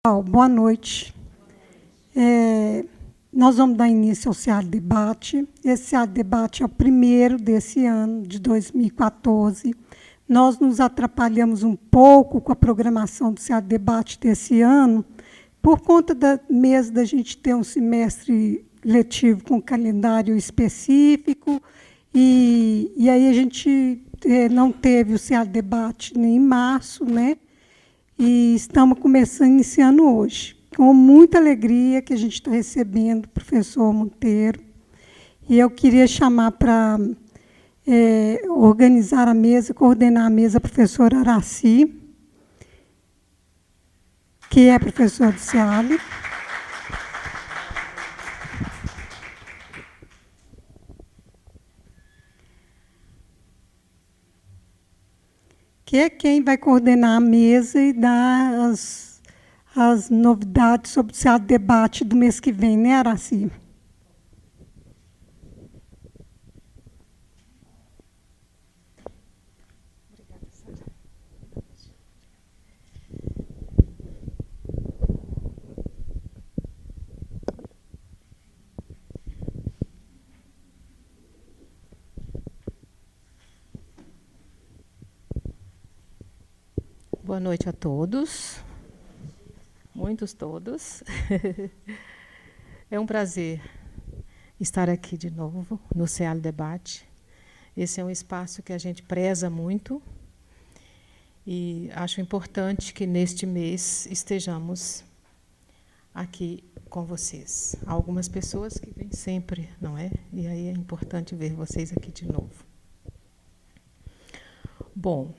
Boa noite. Nós vamos dar início ao SEAD Debate. Esse SEAD Debate é o primeiro desse ano, de 2014. Nós nos atrapalhamos um pouco com a programação do SEAD Debate desse ano, por conta da gente ter um semestre letivo com calendário específico, e aí a gente não teve o SEAD Debate nem em março, né? E estamos iniciando hoje, com muita alegria que a gente está recebendo o professor Monteiro. E eu queria chamar para organizar a mesa, coordenar a mesa, a professora Araci, que é professora do SEAD. Que é quem vai coordenar a mesa e dar as novidades sobre o SEAD Debate do mês que vem, né, Araci? Boa noite a todos, muitos todos. É um prazer estar aqui de novo no SEAD Debate. Esse é um espaço que a gente preza muito e acho importante que neste mês estejamos aqui com vocês. Há algumas pessoas que vêm sempre, não é? E aí é importante ver vocês aqui de novo. Bom,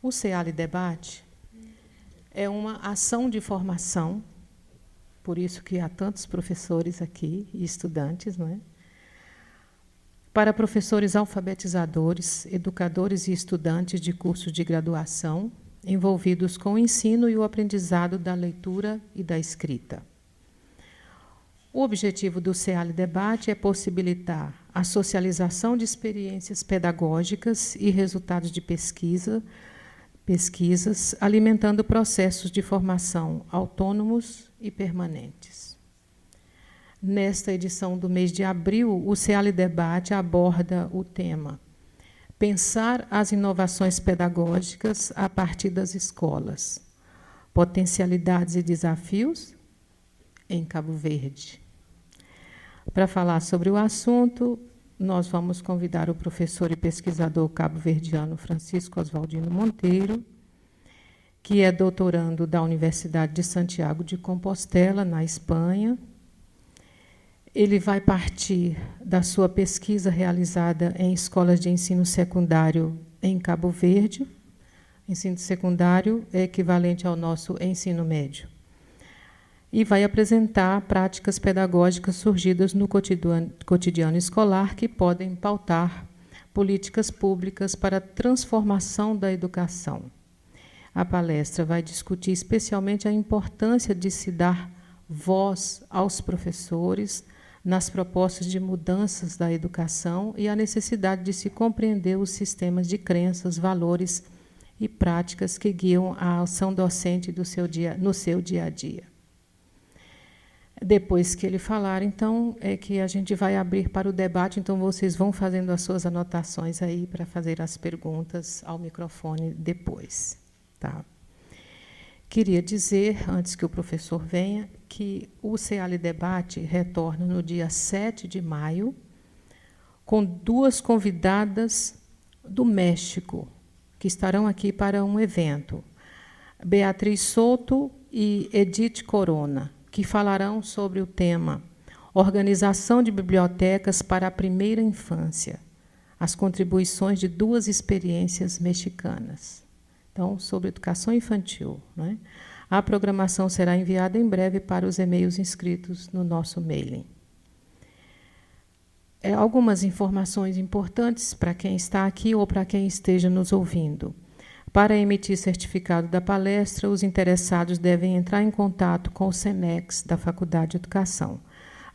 o SEAD Debate é uma ação de formação, por isso que há tantos professores aqui e estudantes, não é? Para professores alfabetizadores, educadores e estudantes de cursos de graduação envolvidos com o ensino e o aprendizado da leitura e da escrita. O objetivo do SEAD Debate é possibilitar a socialização de experiências pedagógicas e resultados de pesquisas, alimentando processos de formação autônomos e permanentes. Nesta edição do mês de abril, o SEAD Debate aborda o tema Pensar as inovações pedagógicas a partir das escolas, potencialidades e desafios em Cabo Verde. Para falar sobre o assunto, nós vamos convidar o professor e pesquisador cabo-verdiano Francisco Oswaldino Monteiro, que é doutorando da Universidade de Santiago de Compostela, na Espanha. Ele vai partir da sua pesquisa realizada em escolas de ensino secundário em Cabo Verde. Ensino secundário é equivalente ao nosso ensino médio. E vai apresentar práticas pedagógicas surgidas no cotidiano escolar que podem pautar políticas públicas para a transformação da educação. A palestra vai discutir especialmente a importância de se dar voz aos professores nas propostas de mudanças da educação e a necessidade de se compreender os sistemas de crenças, valores e práticas que guiam a ação docente no seu dia a dia. Depois que ele falar, então, é que a gente vai abrir para o debate, então vocês vão fazendo as suas anotações aí para fazer as perguntas ao microfone depois. Tá? Queria dizer, antes que o professor venha, que o SEAD Debate retorna no dia 7 de maio, com 2 convidadas do México, que estarão aqui para um evento, Beatriz Souto e Edith Corona, que falarão sobre o tema Organização de Bibliotecas para a Primeira Infância, as contribuições de 2 experiências mexicanas. Então, sobre educação infantil, né? A programação será enviada em breve para os e-mails inscritos no nosso mailing. Algumas informações importantes para quem está aqui ou para quem esteja nos ouvindo. Para emitir certificado da palestra, os interessados devem entrar em contato com o SENEX da Faculdade de Educação.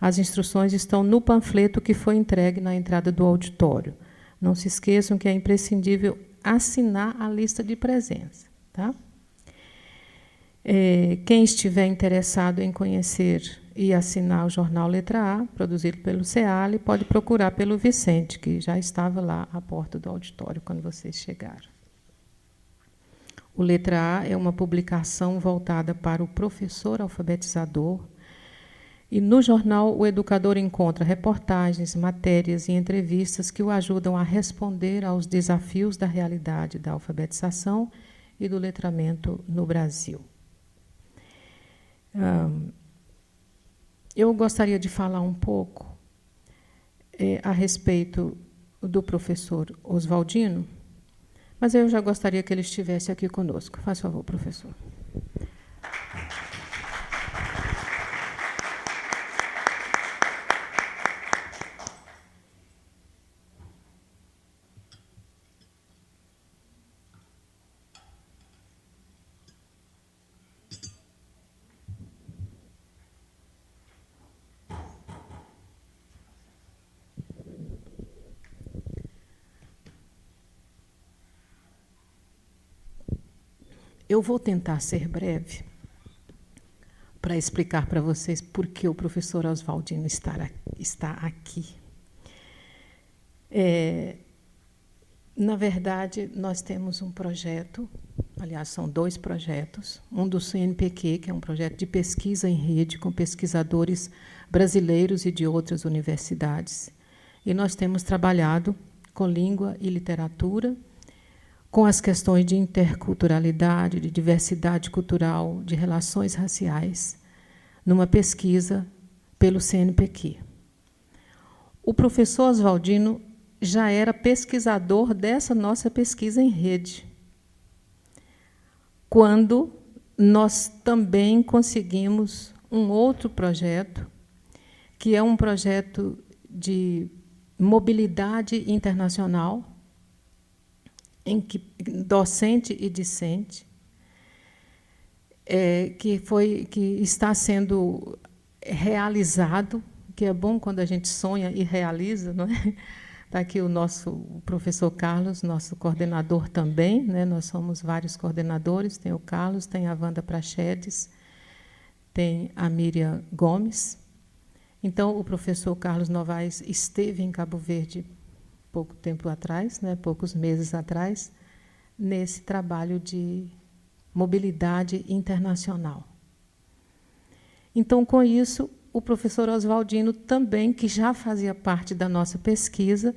As instruções estão no panfleto que foi entregue na entrada do auditório. Não se esqueçam que é imprescindível assinar a lista de presença. Tá? Quem estiver interessado em conhecer e assinar o jornal Letra A, produzido pelo CEALI, pode procurar pelo Vicente, que já estava lá à porta do auditório quando vocês chegaram. O Letra A é uma publicação voltada para o professor alfabetizador, e no jornal o educador encontra reportagens, matérias e entrevistas que o ajudam a responder aos desafios da realidade da alfabetização e do letramento no Brasil. Eu gostaria de falar um pouco a respeito do professor Oswaldino, mas eu já gostaria que ele estivesse aqui conosco. Faz favor, professor. Eu vou tentar ser breve para explicar para vocês por que o professor Oswaldino está aqui. Na verdade, nós temos um projeto, aliás, são 2 projetos, um do CNPq, que é um projeto de pesquisa em rede com pesquisadores brasileiros e de outras universidades. E nós temos trabalhado com língua e literatura, com as questões de interculturalidade, de diversidade cultural, de relações raciais, numa pesquisa pelo CNPq. O professor Oswaldino já era pesquisador dessa nossa pesquisa em rede, quando nós também conseguimos um outro projeto, que é um projeto de mobilidade internacional, em que docente e discente, que está sendo realizado, que é bom quando a gente sonha e realiza, não é? Está aqui o professor Carlos, nosso coordenador também, né? Nós somos vários coordenadores, tem o Carlos, tem a Wanda Prachedes, tem a Miriam Gomes. Então, o professor Carlos Novaes esteve em Cabo Verde pouco tempo atrás, né, poucos meses atrás, nesse trabalho de mobilidade internacional. Então, com isso, o professor Oswaldino também, que já fazia parte da nossa pesquisa,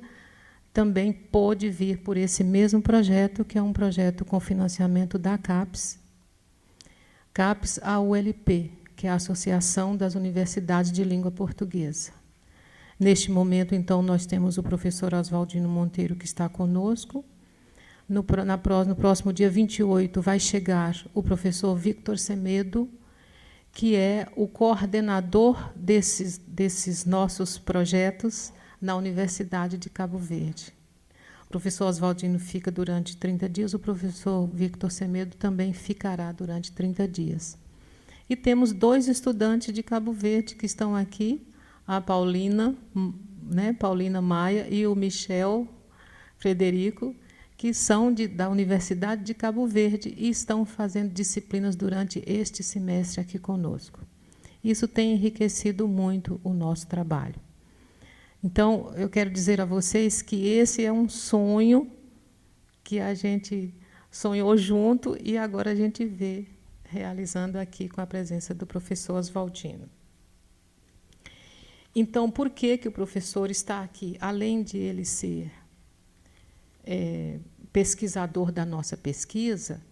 também pôde vir por esse mesmo projeto, que é um projeto com financiamento da CAPES, AULP, que é a Associação das Universidades de Língua Portuguesa. Neste momento, então, nós temos o professor Oswaldino Monteiro, que está conosco. No próximo dia 28, vai chegar o professor Victor Semedo, que é o coordenador desses nossos projetos na Universidade de Cabo Verde. O professor Oswaldino fica durante 30 dias, o professor Victor Semedo também ficará durante 30 dias. E temos 2 estudantes de Cabo Verde que estão aqui, a Paulina, né, Paulina Maia, e o Michel Frederico, que são da Universidade de Cabo Verde e estão fazendo disciplinas durante este semestre aqui conosco. Isso tem enriquecido muito o nosso trabalho. Então, eu quero dizer a vocês que esse é um sonho que a gente sonhou junto e agora a gente vê realizando aqui com a presença do professor Oswaldino. Então, por que o professor está aqui? Além de ele ser pesquisador da nossa pesquisa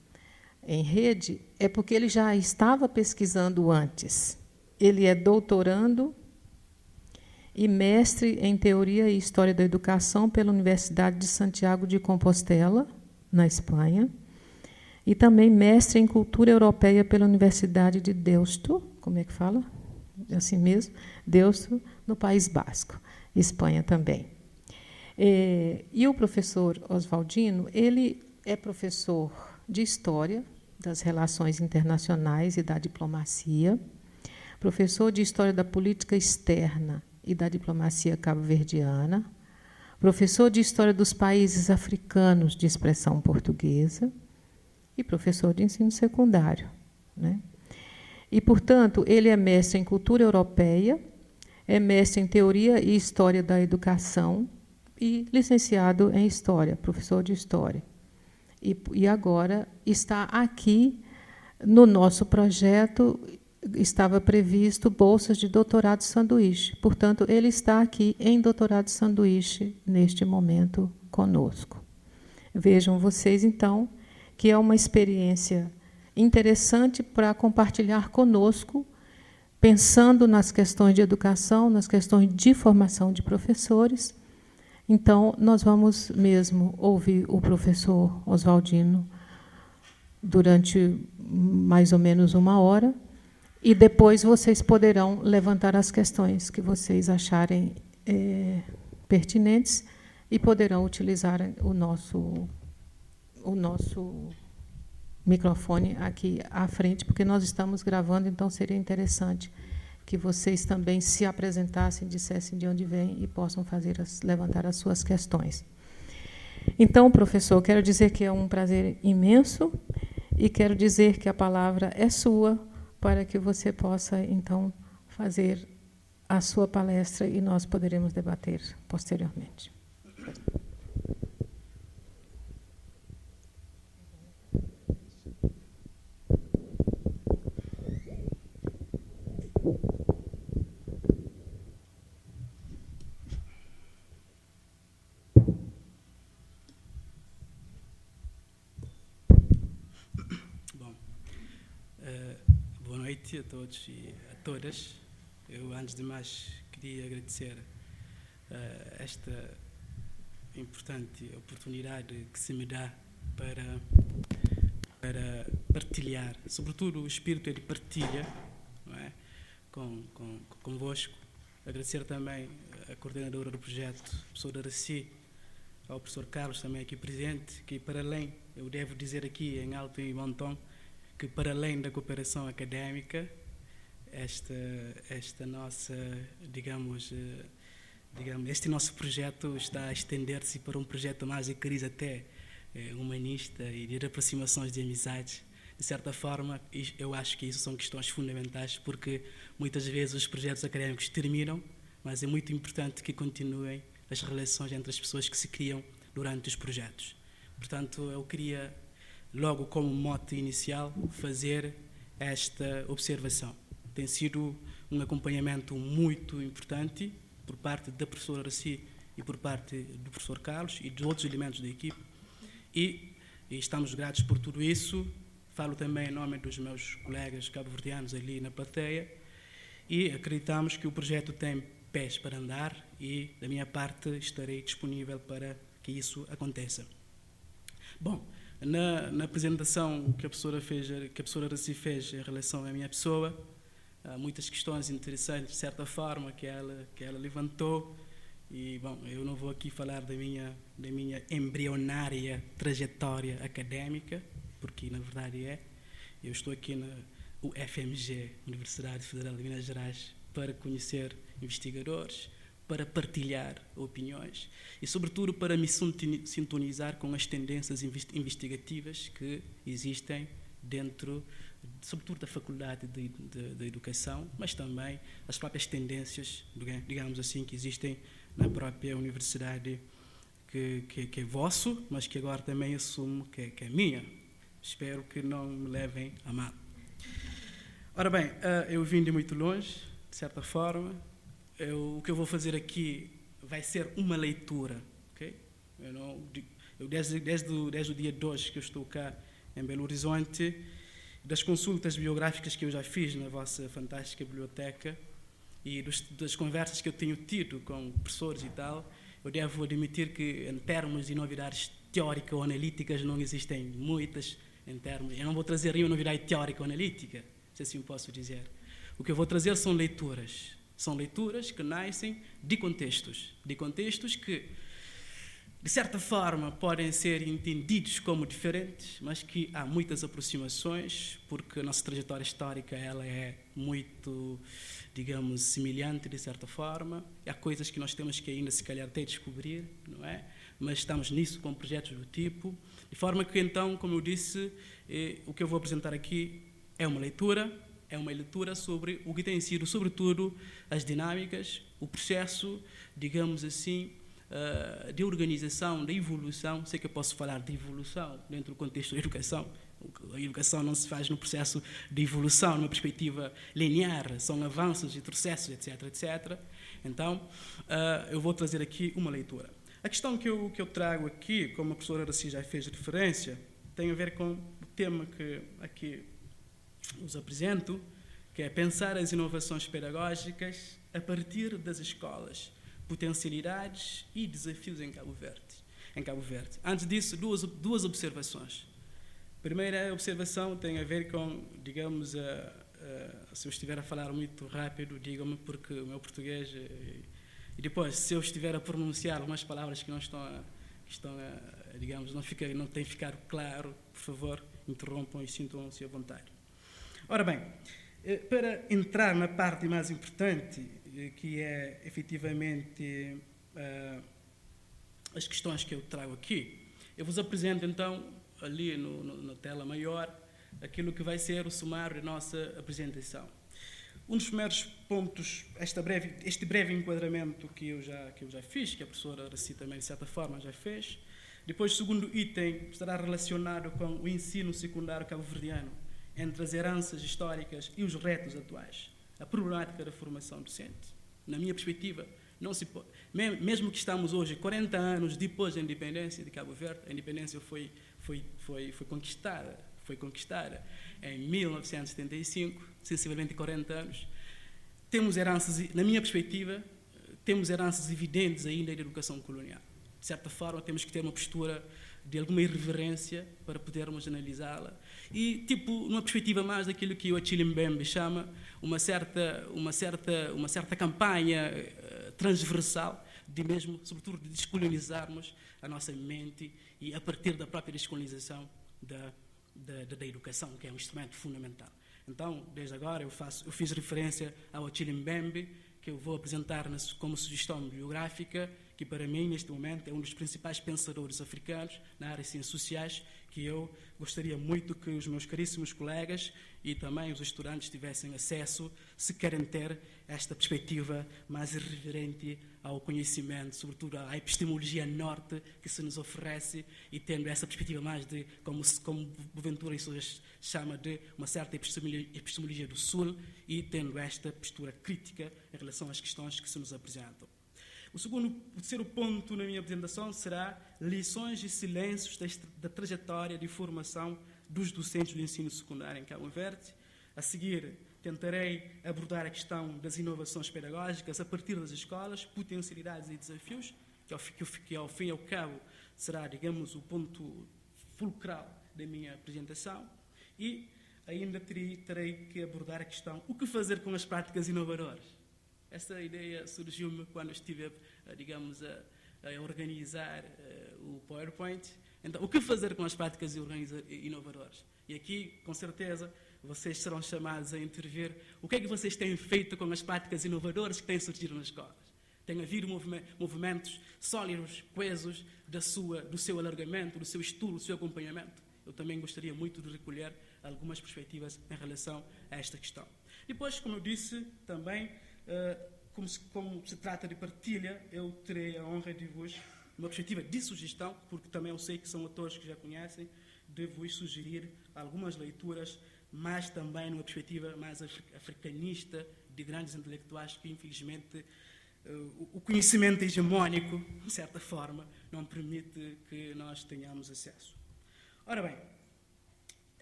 em rede, é porque ele já estava pesquisando antes. Ele é doutorando e mestre em Teoria e História da Educação pela Universidade de Santiago de Compostela, na Espanha, e também mestre em Cultura Europeia pela Universidade de Deusto, como é que fala? Assim mesmo, Deusto, no País Basco, Espanha também. E o professor Oswaldino, ele é professor de História das Relações Internacionais e da Diplomacia, professor de História da Política Externa e da Diplomacia Cabo-Verdiana, professor de História dos Países Africanos de expressão portuguesa e professor de ensino secundário, né? E, portanto, ele é mestre em cultura europeia, é mestre em teoria e história da educação e licenciado em história, professor de história. E agora está aqui no nosso projeto, estava previsto bolsas de doutorado sanduíche. Portanto, ele está aqui em doutorado sanduíche neste momento conosco. Vejam vocês, então, que é uma experiência interessante para compartilhar conosco, pensando nas questões de educação, nas questões de formação de professores. Então, nós vamos mesmo ouvir o professor Oswaldino durante mais ou menos 1 hora, e depois vocês poderão levantar as questões que vocês acharem pertinentes e poderão utilizar o nosso microfone aqui à frente, porque nós estamos gravando, então seria interessante que vocês também se apresentassem, dissessem de onde vêm e possam levantar as suas questões. Então, professor, quero dizer que é um prazer imenso e quero dizer que a palavra é sua para que você possa, então, fazer a sua palestra e nós poderemos debater posteriormente. Boa noite a todos e a todas. Eu, antes de mais, queria agradecer esta importante oportunidade que se me dá para partilhar, sobretudo o espírito de partilha, não é? Convosco. Agradecer também à coordenadora do projeto, a professora Araci, ao professor Carlos, também aqui presente, que para além, eu devo dizer aqui em alto e bom tom, que para além da cooperação académica, esta nossa, digamos, este nosso projeto está a estender-se para um projeto mais de crise até humanista e de aproximações de amizades. De certa forma, eu acho que isso são questões fundamentais, porque muitas vezes os projetos académicos terminam, mas é muito importante que continuem as relações entre as pessoas que se criam durante os projetos. Portanto, eu queria, logo como mote inicial, fazer esta observação. Tem sido um acompanhamento muito importante por parte da professora Araci e por parte do professor Carlos e de outros elementos da equipe, e estamos gratos por tudo isso. Falo também em nome dos meus colegas cabo-verdianos ali na plateia, e acreditamos que o projeto tem pés para andar e, da minha parte, estarei disponível para que isso aconteça. Bom, na apresentação que a professora Araci fez em relação à minha pessoa, há muitas questões interessantes, de certa forma, que ela levantou, e, bom, eu não vou aqui falar da minha embrionária trajetória académica, porque, na verdade, eu estou aqui na UFMG, Universidade Federal de Minas Gerais, para conhecer investigadores, para partilhar opiniões e, sobretudo, para me sintonizar com as tendências investigativas que existem dentro, sobretudo, da Faculdade de Educação, mas também as próprias tendências, digamos assim, que existem na própria universidade, que é vosso, mas que agora também assumo que é minha. Espero que não me levem a mal. Ora bem, eu vim de muito longe, de certa forma. O que eu vou fazer aqui vai ser uma leitura, ok? Desde o dia 2 que eu estou cá em Belo Horizonte, das consultas biográficas que eu já fiz na vossa fantástica biblioteca e das conversas que eu tenho tido com professores e tal, eu devo admitir que, em termos de novidades teóricas ou analíticas, não existem muitas. Eu não vou trazer nenhuma novidade teórica ou analítica, se assim posso dizer. O que eu vou trazer são leituras. São leituras que nascem de contextos que, de certa forma, podem ser entendidos como diferentes, mas que há muitas aproximações, porque a nossa trajetória histórica ela é muito, digamos, semelhante, de certa forma. Há coisas que nós temos que ainda, se calhar, até descobrir, não é? Mas estamos nisso com projetos do tipo, de forma que, então, como eu disse, o que eu vou apresentar aqui é uma leitura sobre o que tem sido, sobretudo, as dinâmicas, o processo, digamos assim, de organização, de evolução. Sei que eu posso falar de evolução dentro do contexto da educação. A educação não se faz no processo de evolução, numa perspectiva linear, são avanços e retrocessos, etc, etc. Então, eu vou trazer aqui uma leitura. A questão que eu trago aqui, como a professora Aracy já fez referência, tem a ver com o tema que aqui os apresento, que é pensar as inovações pedagógicas a partir das escolas, potencialidades e desafios em Cabo Verde. Antes disso, duas observações. A primeira observação tem a ver com, digamos, se eu estiver a falar muito rápido, digam-me, porque o meu português... E depois, se eu estiver a pronunciar algumas palavras que não digamos, não tem ficado claro, por favor, interrompam e sintam-se à vontade. Ora bem, para entrar na parte mais importante, que é efetivamente as questões que eu trago aqui, eu vos apresento então, ali na tela maior, aquilo que vai ser o sumário da nossa apresentação. Um dos primeiros pontos, este breve enquadramento que eu já fiz, que a professora Aracy também, de certa forma, já fez. Depois, o segundo item estará relacionado com o ensino secundário cabo-verdiano, entre as heranças históricas e os retos atuais, a problemática da formação docente. Na minha perspectiva, não se pode, mesmo que estamos hoje 40 anos depois da independência de Cabo Verde, a independência foi conquistada em 1975, sensivelmente 40 anos. Temos heranças, na minha perspectiva, temos heranças evidentes ainda da educação colonial. De certa forma, temos que ter uma postura de alguma irreverência para podermos analisá-la. E, numa perspectiva mais daquilo que o Achille Mbembe chama uma certa campanha transversal, de mesmo, sobretudo, de descolonizarmos a nossa mente e, a partir da própria descolonização da educação, que é um instrumento fundamental. Então, desde agora, eu fiz referência ao Achille Mbembe, que eu vou apresentar como sugestão biográfica, que para mim, neste momento, é um dos principais pensadores africanos na área de ciências sociais, que eu gostaria muito que os meus caríssimos colegas e também os estudantes tivessem acesso, se querem ter esta perspectiva mais irreverente ao conhecimento, sobretudo à epistemologia norte que se nos oferece, e tendo essa perspectiva mais de, como Boaventura isso chama de uma certa epistemologia do sul, e tendo esta postura crítica em relação às questões que se nos apresentam. O terceiro ponto na minha apresentação será lições e silêncios da trajetória de formação dos docentes do ensino secundário em Cabo Verde. A seguir, tentarei abordar a questão das inovações pedagógicas a partir das escolas, potencialidades e desafios, que ao fim e ao cabo será, digamos, o ponto fulcral da minha apresentação. E ainda terei que abordar a questão: o que fazer com as práticas inovadoras? Essa ideia surgiu-me quando estive, digamos, a organizar o PowerPoint. Então, o que fazer com as práticas inovadoras? E aqui, com certeza, vocês serão chamados a intervir. O que é que vocês têm feito com as práticas inovadoras que têm surgido nas escolas? Tem havido movimentos sólidos, coesos, do seu alargamento, do seu estudo, do seu acompanhamento? Eu também gostaria muito de recolher algumas perspectivas em relação a esta questão. Depois, como eu disse, também, como se trata de partilha, eu terei a honra de vos, uma perspectiva de sugestão, porque também eu sei que são autores que já conhecem, de vos sugerir algumas leituras, mas também numa perspectiva mais africanista, de grandes intelectuais que, infelizmente, o conhecimento hegemónico, de certa forma, não permite que nós tenhamos acesso. Ora bem,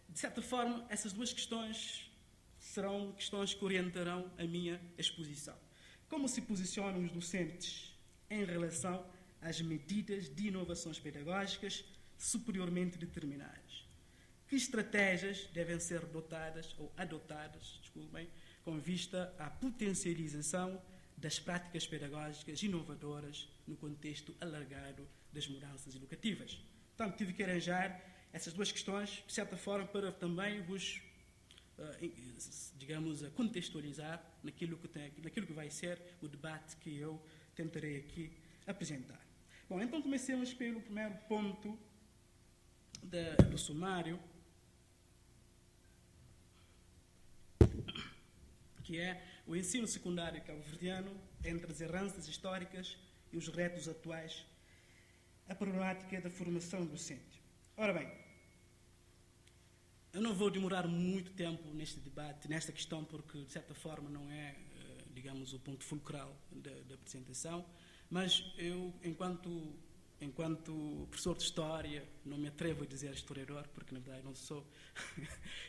de certa forma, essas duas questões serão questões que orientarão a minha exposição. Como se posicionam os docentes em relação às medidas de inovações pedagógicas superiormente determinadas? Que estratégias devem ser adotadas, com vista à potencialização das práticas pedagógicas inovadoras no contexto alargado das mudanças educativas? Então, tive que arranjar essas duas questões, de certa forma, para também vos, digamos, contextualizar naquilo que vai ser o debate que eu tentarei aqui apresentar. Bom, então comecemos pelo primeiro ponto do sumário. que é o ensino secundário cabo-verdiano entre as heranças históricas e os retos atuais, a problemática da formação docente. Ora bem, eu não vou demorar muito tempo neste debate, nesta questão, porque, de certa forma, não é, digamos, o ponto fulcral da apresentação, mas eu, enquanto professor de História, não me atrevo a dizer historiador, porque, na verdade, não sou.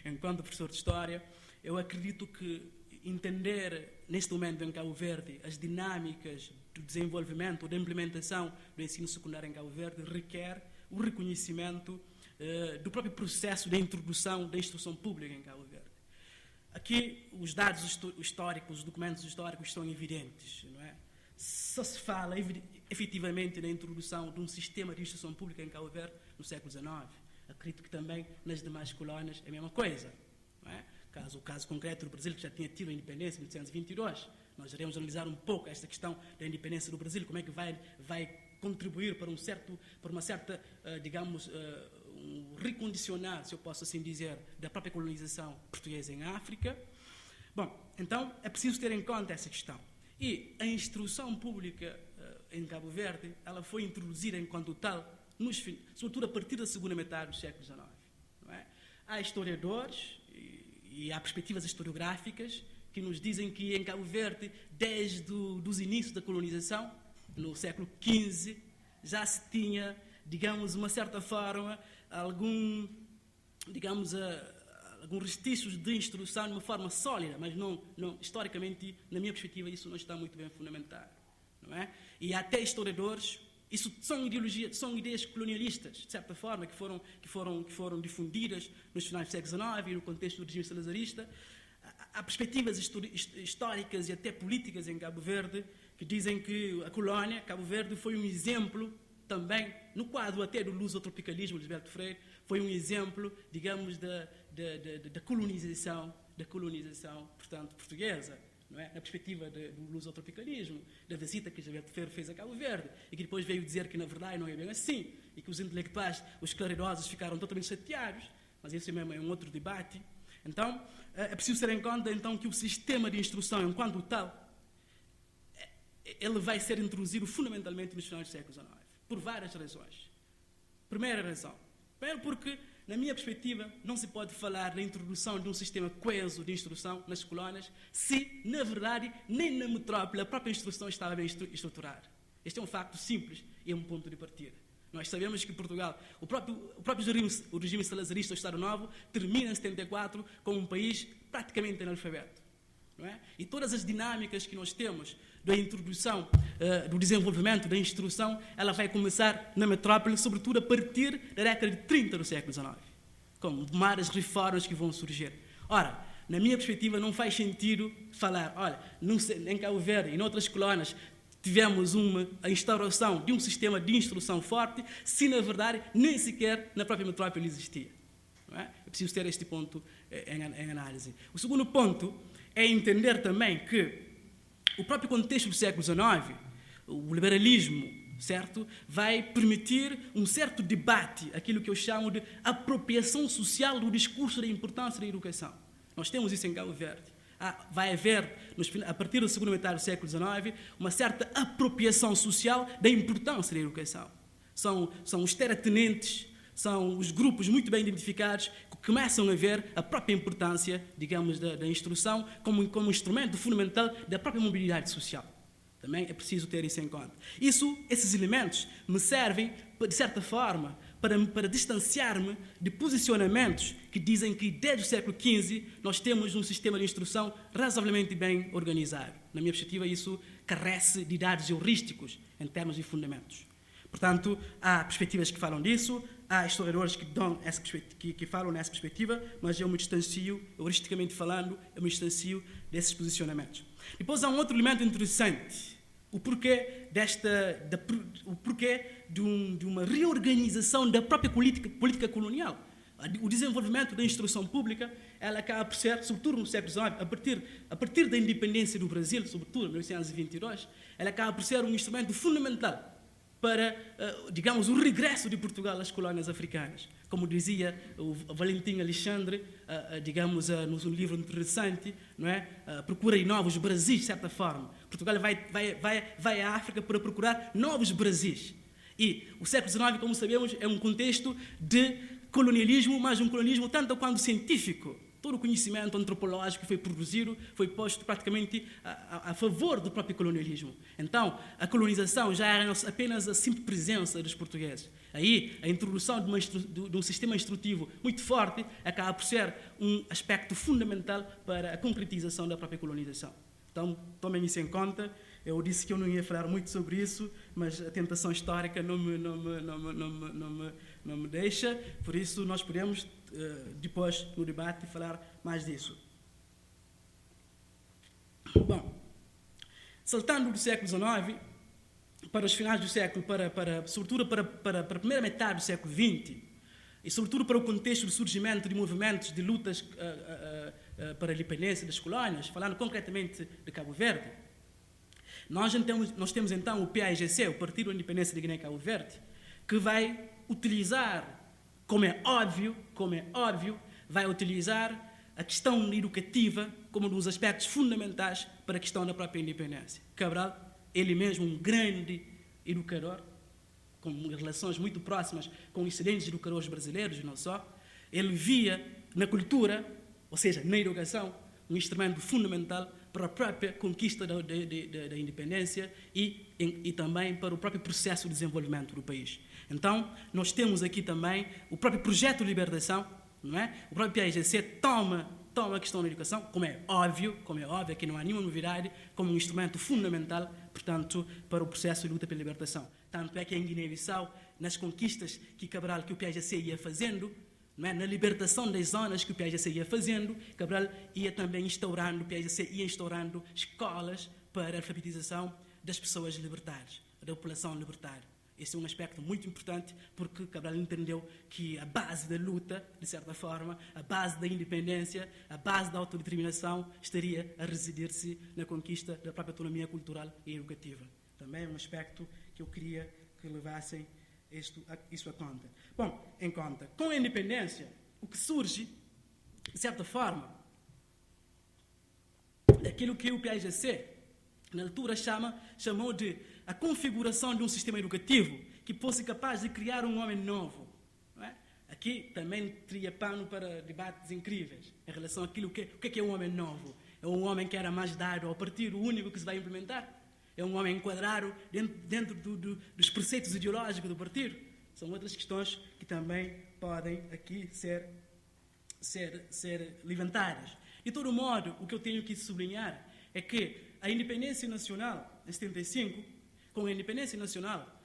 Enquanto professor de História, eu acredito que entender, neste momento em Cabo Verde, as dinâmicas do desenvolvimento, da implementação do ensino secundário em Cabo Verde requer o reconhecimento do próprio processo de introdução da instrução pública em Cabo Verde. Aqui, os dados históricos, os documentos históricos estão evidentes, não é? Só se fala efetivamente na introdução de um sistema de instrução pública em Cabo Verde no século XIX. Acredito que também nas demais colónias é a mesma coisa, não é? O caso concreto do Brasil, que já tinha tido a independência em 1822, nós iremos analisar um pouco esta questão da independência do Brasil, como é que vai contribuir para uma certa, digamos, um recondicionar, se eu posso assim dizer, da própria colonização portuguesa em África. Bom, então é preciso ter em conta essa questão. E a instrução pública em Cabo Verde, ela foi introduzida enquanto tal, sobretudo a partir da segunda metade do século XIX. Não é? Há historiadores e há perspectivas historiográficas que nos dizem que em Cabo Verde, desde os inícios da colonização, no século XV, já se tinha, digamos, uma certa forma, alguns restícios de instrução de uma forma sólida, mas não, historicamente, na minha perspectiva, isso não está muito bem fundamentado, não é? E até historiadores, isso são ideias colonialistas, de certa forma, que foram difundidas nos finais do século XIX e no contexto do regime salazarista. Há perspectivas históricas e até políticas em Cabo Verde que dizem que a colónia, Cabo Verde, foi um exemplo também, no quadro até do lusotropicalismo de Gilberto Freire, foi um exemplo, digamos, da colonização, portanto, portuguesa, não é? Na perspectiva do lusotropicalismo, da visita que Gilberto Freire fez a Cabo Verde, e que depois veio dizer que, na verdade, não é bem assim, e que os intelectuais, os claridosos, ficaram totalmente chateados, mas isso mesmo é um outro debate. Então, é preciso ter em conta, então, que o sistema de instrução, enquanto tal, ele vai ser introduzido fundamentalmente nos finais do século XIX, por várias razões. Primeira razão, primeiro porque, na minha perspectiva, não se pode falar da introdução de um sistema coeso de instrução nas colónias se, na verdade, nem na metrópole a própria instrução estava bem estruturada. Este é um facto simples e é um ponto de partida. Nós sabemos que Portugal, o regime salazarista, o Estado Novo, termina em 74 como um país praticamente analfabeto. Não é? E todas as dinâmicas que nós temos da introdução, do desenvolvimento da instrução, ela vai começar na metrópole, sobretudo a partir da década de 30 do século XIX, com várias reformas que vão surgir. Ora, na minha perspectiva, não faz sentido falar, olha, em Cabo Verde e em outras colónias tivemos a instauração de um sistema de instrução forte, se na verdade nem sequer na própria metrópole existia. Não é? É preciso ter este ponto em análise. O segundo ponto é entender também que o próprio contexto do século XIX, o liberalismo, certo, vai permitir um certo debate, aquilo que eu chamo de apropriação social do discurso da importância da educação. Nós temos isso em Cabo Verde. Vai haver, a partir da segunda metade do século XIX, uma certa apropriação social da importância da educação. São os terratenentes, são os grupos muito bem identificados que começam a ver a própria importância, digamos, da instrução como instrumento fundamental da própria mobilidade social. Também é preciso ter isso em conta. Esses elementos me servem, de certa forma, para distanciar-me de posicionamentos que dizem que, desde o século XV, nós temos um sistema de instrução razoavelmente bem organizado. Na minha perspectiva, isso carece de dados heurísticos em termos de fundamentos. Portanto, há perspectivas que falam disso, há historiadores que falam nessa perspectiva, mas eu me distancio, heuristicamente falando, desses posicionamentos. Depois há um outro elemento interessante, o porquê de uma reorganização da própria política colonial. O desenvolvimento da instrução pública, ela acaba por ser, sobretudo no século XIX, a partir da independência do Brasil, sobretudo em 1922, ela acaba por ser um instrumento fundamental para, digamos, o regresso de Portugal às colónias africanas. Como dizia o Valentim Alexandre, digamos, num livro interessante, não é? Procurem novos Brasis, de certa forma. Portugal vai à África para procurar novos Brasis. E o século XIX, como sabemos, é um contexto de colonialismo, mas um colonialismo tanto quanto científico. Todo o conhecimento antropológico que foi produzido foi posto praticamente a favor do próprio colonialismo. Então, a colonização já era apenas a simples presença dos portugueses. Aí, a introdução de um sistema instrutivo muito forte acaba por ser um aspecto fundamental para a concretização da própria colonização. Então, tomem isso em conta. Eu disse que eu não ia falar muito sobre isso, mas a tentação histórica não me deixa, por isso nós podemos, depois, no debate, falar mais disso. Bom, saltando do século XIX para os finais do século, sobretudo para a primeira metade do século XX, e sobretudo para o contexto do surgimento de movimentos de lutas para a independência das colónias, falando concretamente de Cabo Verde, nós temos então o PAIGC, o Partido da Independência de Guiné e Cabo Verde, que vai utilizar, como é óbvio, vai utilizar a questão educativa como um dos aspectos fundamentais para a questão da própria independência. Cabral, ele mesmo um grande educador, com relações muito próximas com excelentes educadores brasileiros, e não só, ele via na cultura, ou seja, na educação, um instrumento fundamental para a própria conquista da independência e também para o próprio processo de desenvolvimento do país. Então, nós temos aqui também o próprio projeto de libertação, não é? O próprio PAIGC toma a questão da educação, como é óbvio, aqui não há nenhuma novidade, como um instrumento fundamental, portanto, para o processo de luta pela libertação. Tanto é que em Guiné-Bissau, nas conquistas que o PAIGC ia fazendo, não é? Na libertação das zonas que o PAIGC ia fazendo, Cabral ia também instaurando, o PAIGC ia instaurando escolas para a alfabetização das pessoas libertárias, da população libertária. Esse é um aspecto muito importante, porque Cabral entendeu que a base da luta, de certa forma, a base da independência, a base da autodeterminação, estaria a residir-se na conquista da própria autonomia cultural e educativa. Também é um aspecto que eu queria que levassem isso a conta. Bom, em conta, com a independência, o que surge, de certa forma, aquilo que o PAIGC, na altura, chamou de a configuração de um sistema educativo que fosse capaz de criar um homem novo. Não é? Aqui também teria pano para debates incríveis em relação àquilo que é um homem novo. É um homem que era mais dado ao partido único que se vai implementar? É um homem enquadrado dentro dos preceitos ideológicos do partido? São outras questões que também podem aqui ser levantadas. De todo modo, o que eu tenho que sublinhar é que a independência nacional, em 75, com a independência nacional,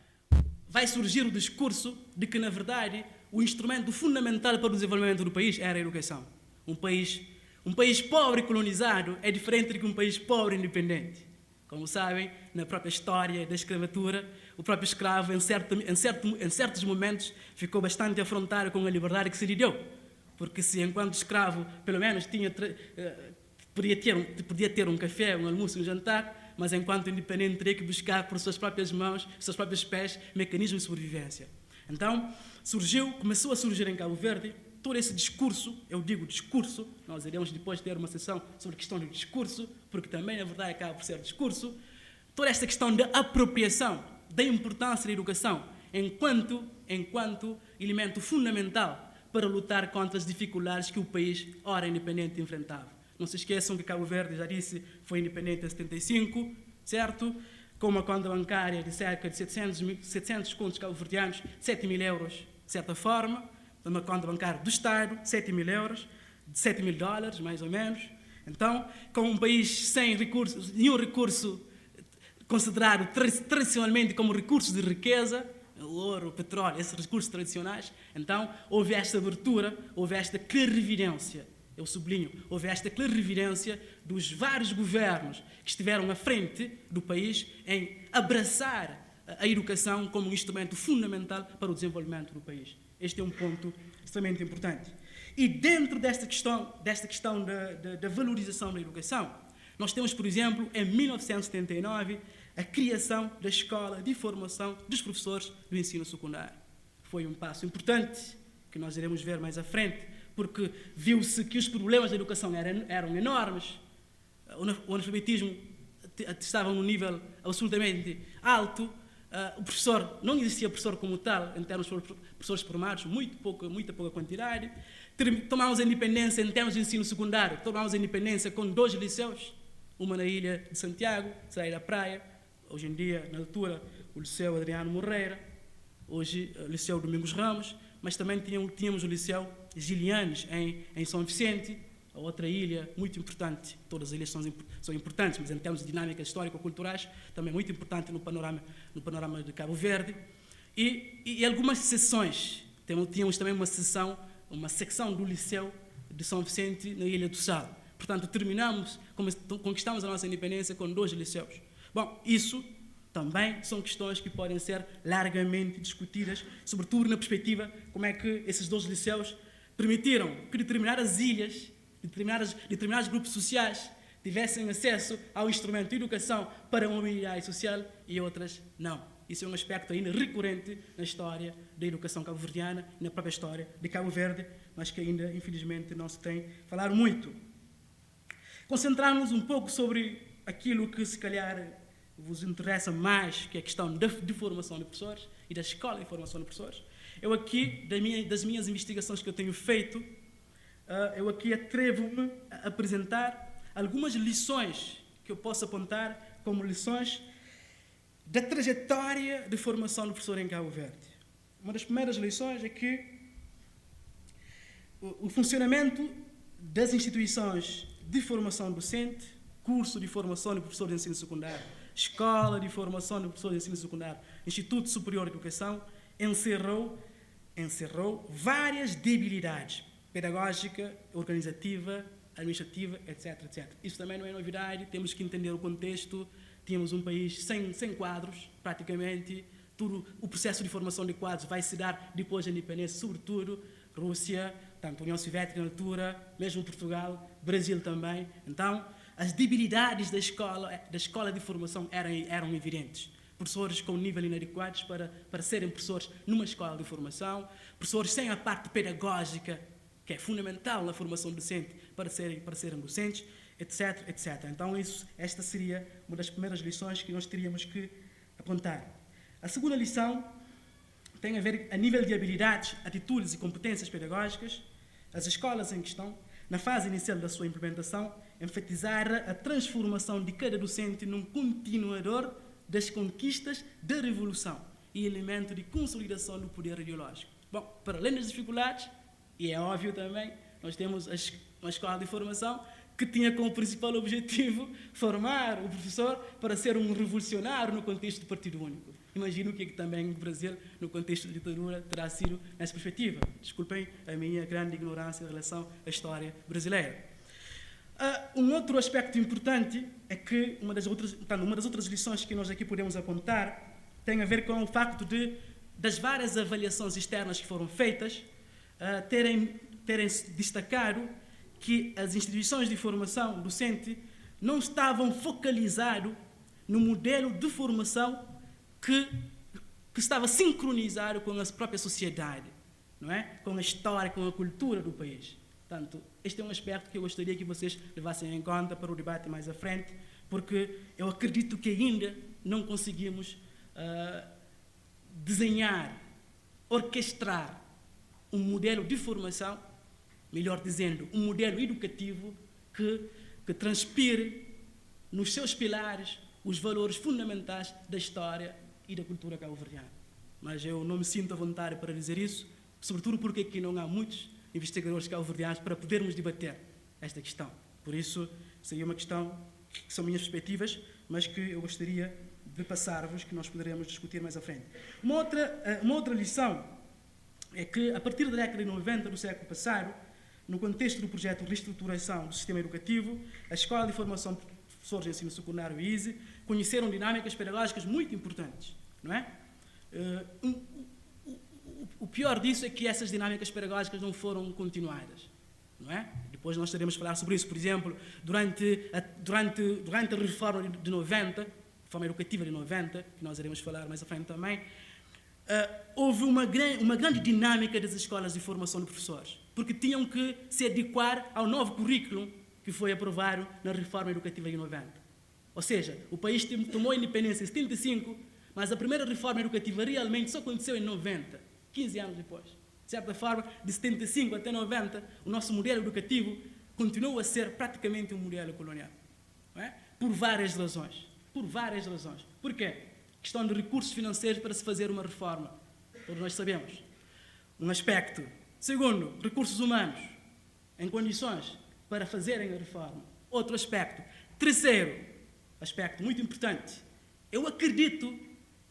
vai surgir o discurso de que, na verdade, o instrumento fundamental para o desenvolvimento do país era a educação. Um país pobre e colonizado é diferente de um país pobre e independente. Como sabem, na própria história da escravatura, o próprio escravo, em certos momentos, ficou bastante afrontado com a liberdade que se lhe deu. Porque se, enquanto escravo, pelo menos podia ter um café, um almoço, um jantar, mas enquanto independente teria que buscar por suas próprias mãos, seus próprios pés, mecanismos de sobrevivência. Então, começou a surgir em Cabo Verde todo esse discurso, eu digo discurso, nós iremos depois ter uma sessão sobre a questão do discurso, porque também, na verdade, acaba por ser discurso, toda esta questão da apropriação, da importância da educação, enquanto elemento fundamental para lutar contra as dificuldades que o país, ora independente, enfrentava. Não se esqueçam que Cabo Verde, já disse, foi independente em 75, certo? Com uma conta bancária de cerca de 700 contos cabo-verdianos, 7 mil euros, de certa forma, uma conta bancária do Estado, 7 mil euros, $7 mil, mais ou menos. Então, com um país sem recursos, nenhum recurso considerado tradicionalmente como recursos de riqueza, o ouro, o petróleo, esses recursos tradicionais, então houve esta abertura, houve esta clarividência, eu sublinho, houve esta clarividência dos vários governos que estiveram à frente do país em abraçar a educação como um instrumento fundamental para o desenvolvimento do país. Este é um ponto extremamente importante. E dentro desta questão da valorização da educação, nós temos, por exemplo, em 1979, a criação da escola de formação dos professores do ensino secundário. Foi um passo importante que nós iremos ver mais à frente, porque viu-se que os problemas da educação eram enormes, o analfabetismo estava num nível absolutamente alto, o professor, não existia professor como tal, em termos de professores formados, muita pouca quantidade. Tomámos a independência em termos de ensino secundário, tomámos a independência com 2 liceus, uma na Ilha de Santiago, Saí da Praia, hoje em dia, na altura, o Liceu Adriano Moreira, hoje o Liceu Domingos Ramos, mas também tínhamos o Liceu Gilianes, em São Vicente, a outra ilha muito importante. Todas as ilhas são importantes, mas em termos de dinâmicas histórico-culturais, também muito importante no panorama de Cabo Verde. E algumas seções. Tínhamos também uma secção do Liceu de São Vicente, na Ilha do Sal. Portanto, conquistamos a nossa independência com 2 liceus. Bom, isso também são questões que podem ser largamente discutidas, sobretudo na perspectiva como é que esses 2 liceus permitiram que determinadas ilhas, determinados grupos sociais tivessem acesso ao instrumento de educação para a mobilidade social e outras não. Isso é um aspecto ainda recorrente na história da educação cabo-verdiana e na própria história de Cabo Verde, mas que ainda, infelizmente, não se tem falado muito. Concentrarmos um pouco sobre aquilo que, se calhar, vos interessa mais, que é a questão de formação de professores e da escola de formação de professores. Eu aqui, das minhas investigações que eu tenho feito, eu aqui atrevo-me a apresentar algumas lições que eu posso apontar como lições da trajetória de formação do professor em Cabo Verde. Uma das primeiras lições é que o funcionamento das instituições de formação docente, curso de formação de professor de ensino secundário, escola de formação de professor de ensino secundário, Instituto Superior de Educação, encerrou várias debilidades pedagógica, organizativa, administrativa, etc, etc. Isso também não é novidade, temos que entender o contexto. Tínhamos um país sem quadros, praticamente. Tudo o processo de formação de quadros vai se dar depois da independência, sobretudo Rússia, tanto União Soviética na altura, mesmo Portugal, Brasil também. Então, as debilidades da escola de formação eram evidentes. Professores com nível inadequados para serem professores numa escola de formação, professores sem a parte pedagógica, que é fundamental na formação docente para serem docentes, etc, etc. Então, esta seria uma das primeiras lições que nós teríamos que apontar. A segunda lição tem a ver a nível de habilidades, atitudes e competências pedagógicas. As escolas em questão, na fase inicial da sua implementação, enfatizaram a transformação de cada docente num continuador das conquistas da revolução e elemento de consolidação do poder ideológico. Bom, para além das dificuldades, e é óbvio também, nós temos uma escola de formação que tinha como principal objetivo formar o professor para ser um revolucionário no contexto do Partido Único. Imagino que também no Brasil, no contexto da ditadura, terá sido nessa perspectiva. Desculpem a minha grande ignorância em relação à história brasileira. Um outro aspecto importante é que uma das outras lições que nós aqui podemos apontar tem a ver com o facto das várias avaliações externas que foram feitas terem destacado que as instituições de formação docente não estavam focalizadas no modelo de formação que estava sincronizado com a própria sociedade, não é? Com a história, com a cultura do país. Portanto, este é um aspecto que eu gostaria que vocês levassem em conta para o debate mais à frente, porque eu acredito que ainda não conseguimos desenhar, orquestrar um modelo de formação, melhor dizendo, um modelo educativo que transpire nos seus pilares os valores fundamentais da história e da cultura cabo-verdiana. Mas eu não me sinto à vontade para dizer isso, sobretudo porque aqui não há muitos investigadores cabo-verdianos para podermos debater esta questão. Por isso, seria uma questão que são minhas perspectivas, mas que eu gostaria de passar-vos, que nós poderemos discutir mais à frente. Uma outra lição é que, a partir da década de 90 do século passado, no contexto do projeto de reestruturação do sistema educativo, a Escola de Formação de Professores de Ensino Secundário ISE conheceram dinâmicas pedagógicas muito importantes, não é? O pior disso é que essas dinâmicas pedagógicas não foram continuadas, não é? Depois nós teremos de falar sobre isso. Por exemplo, durante a reforma de 90, reforma educativa de 90, que nós iremos falar mais à frente também, houve uma grande dinâmica das escolas de formação de professores, porque tinham que se adequar ao novo currículo que foi aprovado na reforma educativa de 90. Ou seja, o país tomou a independência em 75, mas a primeira reforma educativa realmente só aconteceu em 90, 15 anos depois. De certa forma, de 75 até 90, o nosso modelo educativo continuou a ser praticamente um modelo colonial. Não é? Por várias razões. Por várias razões. Por quê? Questão de recursos financeiros para se fazer uma reforma. Todos nós sabemos. Um aspecto. Segundo, recursos humanos em condições para fazerem a reforma. Outro aspecto. Terceiro, aspecto muito importante. Eu acredito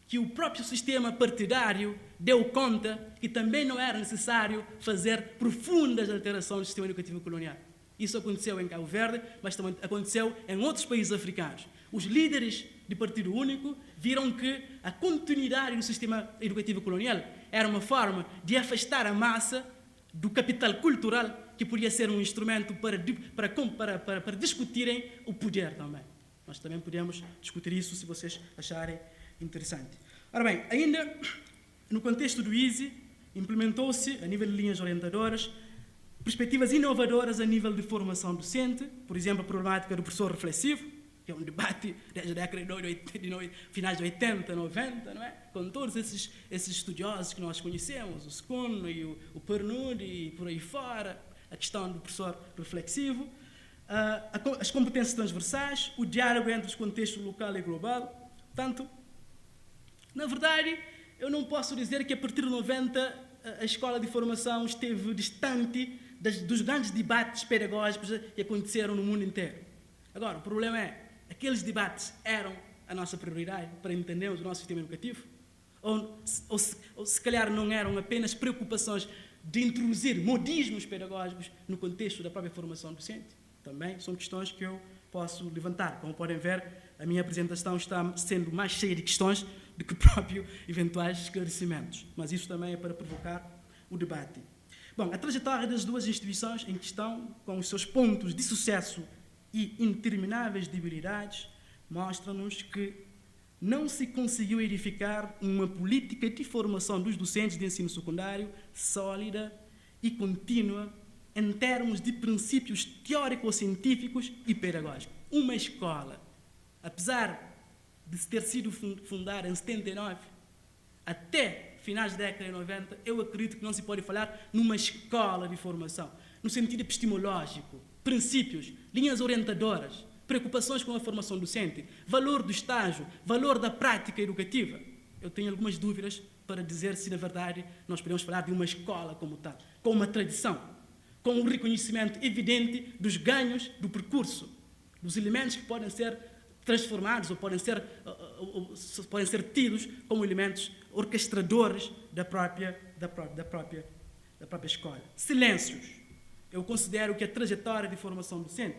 que o próprio sistema partidário deu conta que também não era necessário fazer profundas alterações do sistema educativo colonial. Isso aconteceu em Cabo Verde, mas também aconteceu em outros países africanos. Os líderes de partido único viram que a continuidade do sistema educativo colonial era uma forma de afastar a massa do capital cultural que podia ser um instrumento para discutirem o poder também. Nós também podemos discutir isso se vocês acharem interessante. Ora bem, ainda no contexto do ISE, implementou-se, a nível de linhas orientadoras, perspectivas inovadoras a nível de formação docente, por exemplo, a problemática do professor reflexivo, que é um debate desde a década de finais de 80, 90, não é? Com todos esses estudiosos que nós conhecemos, o Skun e o Pernud e por aí fora, a questão do professor reflexivo, as competências transversais, o diálogo entre os contextos local e global. Portanto, na verdade, eu não posso dizer que a partir de 90 a escola de formação esteve distante dos grandes debates pedagógicos que aconteceram no mundo inteiro. Agora, o problema é, aqueles debates eram a nossa prioridade para entendermos o nosso sistema educativo? Ou se calhar não eram apenas preocupações de introduzir modismos pedagógicos no contexto da própria formação docente? Também são questões que eu posso levantar. Como podem ver, a minha apresentação está sendo mais cheia de questões do que próprio eventuais esclarecimentos. Mas isso também é para provocar o debate. Bom, a trajetória das duas instituições em questão, com os seus pontos de sucesso e intermináveis debilidades, mostra-nos que não se conseguiu edificar uma política de formação dos docentes de ensino secundário sólida e contínua em termos de princípios teórico-científicos e pedagógicos. Uma escola, apesar de ter sido fundada em 79, até finais da década de 90, eu acredito que não se pode falar numa escola de formação, no sentido epistemológico, princípios, linhas orientadoras, preocupações com a formação docente, valor do estágio, valor da prática educativa. Eu tenho algumas dúvidas para dizer se, na verdade, nós podemos falar de uma escola como tal, com uma tradição, com um reconhecimento evidente dos ganhos do percurso, dos elementos que podem ser transformados ou podem ser tidos como elementos orquestradores da própria escola. Silêncios. Eu considero que a trajetória de formação docente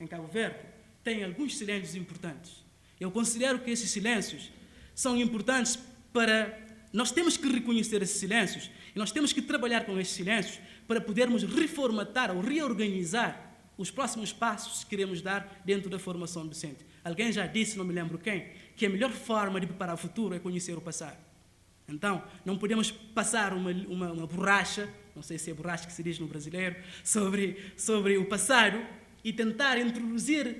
em Cabo Verde tem alguns silêncios importantes. Eu considero que esses silêncios são importantes para... Nós temos que reconhecer esses silêncios e nós temos que trabalhar com esses silêncios para podermos reformatar ou reorganizar os próximos passos que queremos dar dentro da formação docente. Alguém já disse, não me lembro quem, que a melhor forma de preparar o futuro é conhecer o passado. Então, não podemos passar uma borracha, não sei se é borracha que se diz no brasileiro, sobre o passado e tentar introduzir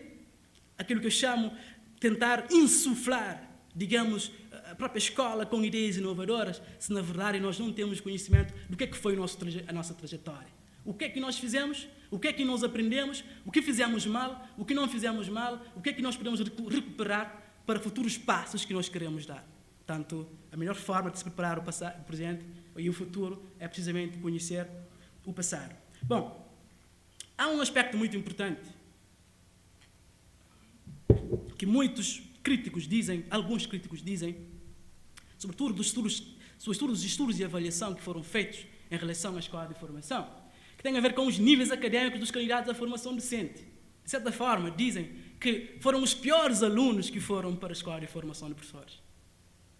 aquilo que eu chamo, tentar insuflar, digamos, a própria escola com ideias inovadoras, se na verdade nós não temos conhecimento do que foi a nossa trajetória. O que é que nós fizemos, o que é que nós aprendemos, o que fizemos mal, o que não fizemos mal, o que é que nós podemos recuperar para futuros passos que nós queremos dar. Portanto, a melhor forma de se preparar o presente e o futuro é precisamente conhecer o passado. Bom, há um aspecto muito importante que muitos críticos dizem, alguns críticos dizem, sobretudo dos estudos de avaliação que foram feitos em relação à escola de formação, que tem a ver com os níveis académicos dos candidatos à formação docente. De certa forma, dizem que foram os piores alunos que foram para a escola de formação de professores.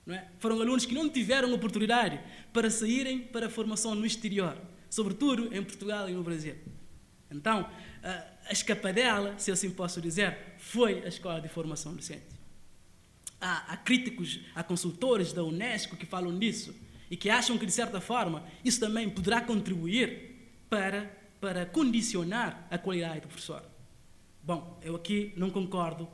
Não é? Foram alunos que não tiveram oportunidade para saírem para a formação no exterior, sobretudo em Portugal e no Brasil. Então, a escapadela, se assim posso dizer, foi a escola de formação docente. há críticos, há consultores da Unesco que falam disso e que acham que, de certa forma, isso também poderá contribuir para condicionar a qualidade do professor. Bom, eu aqui não concordo,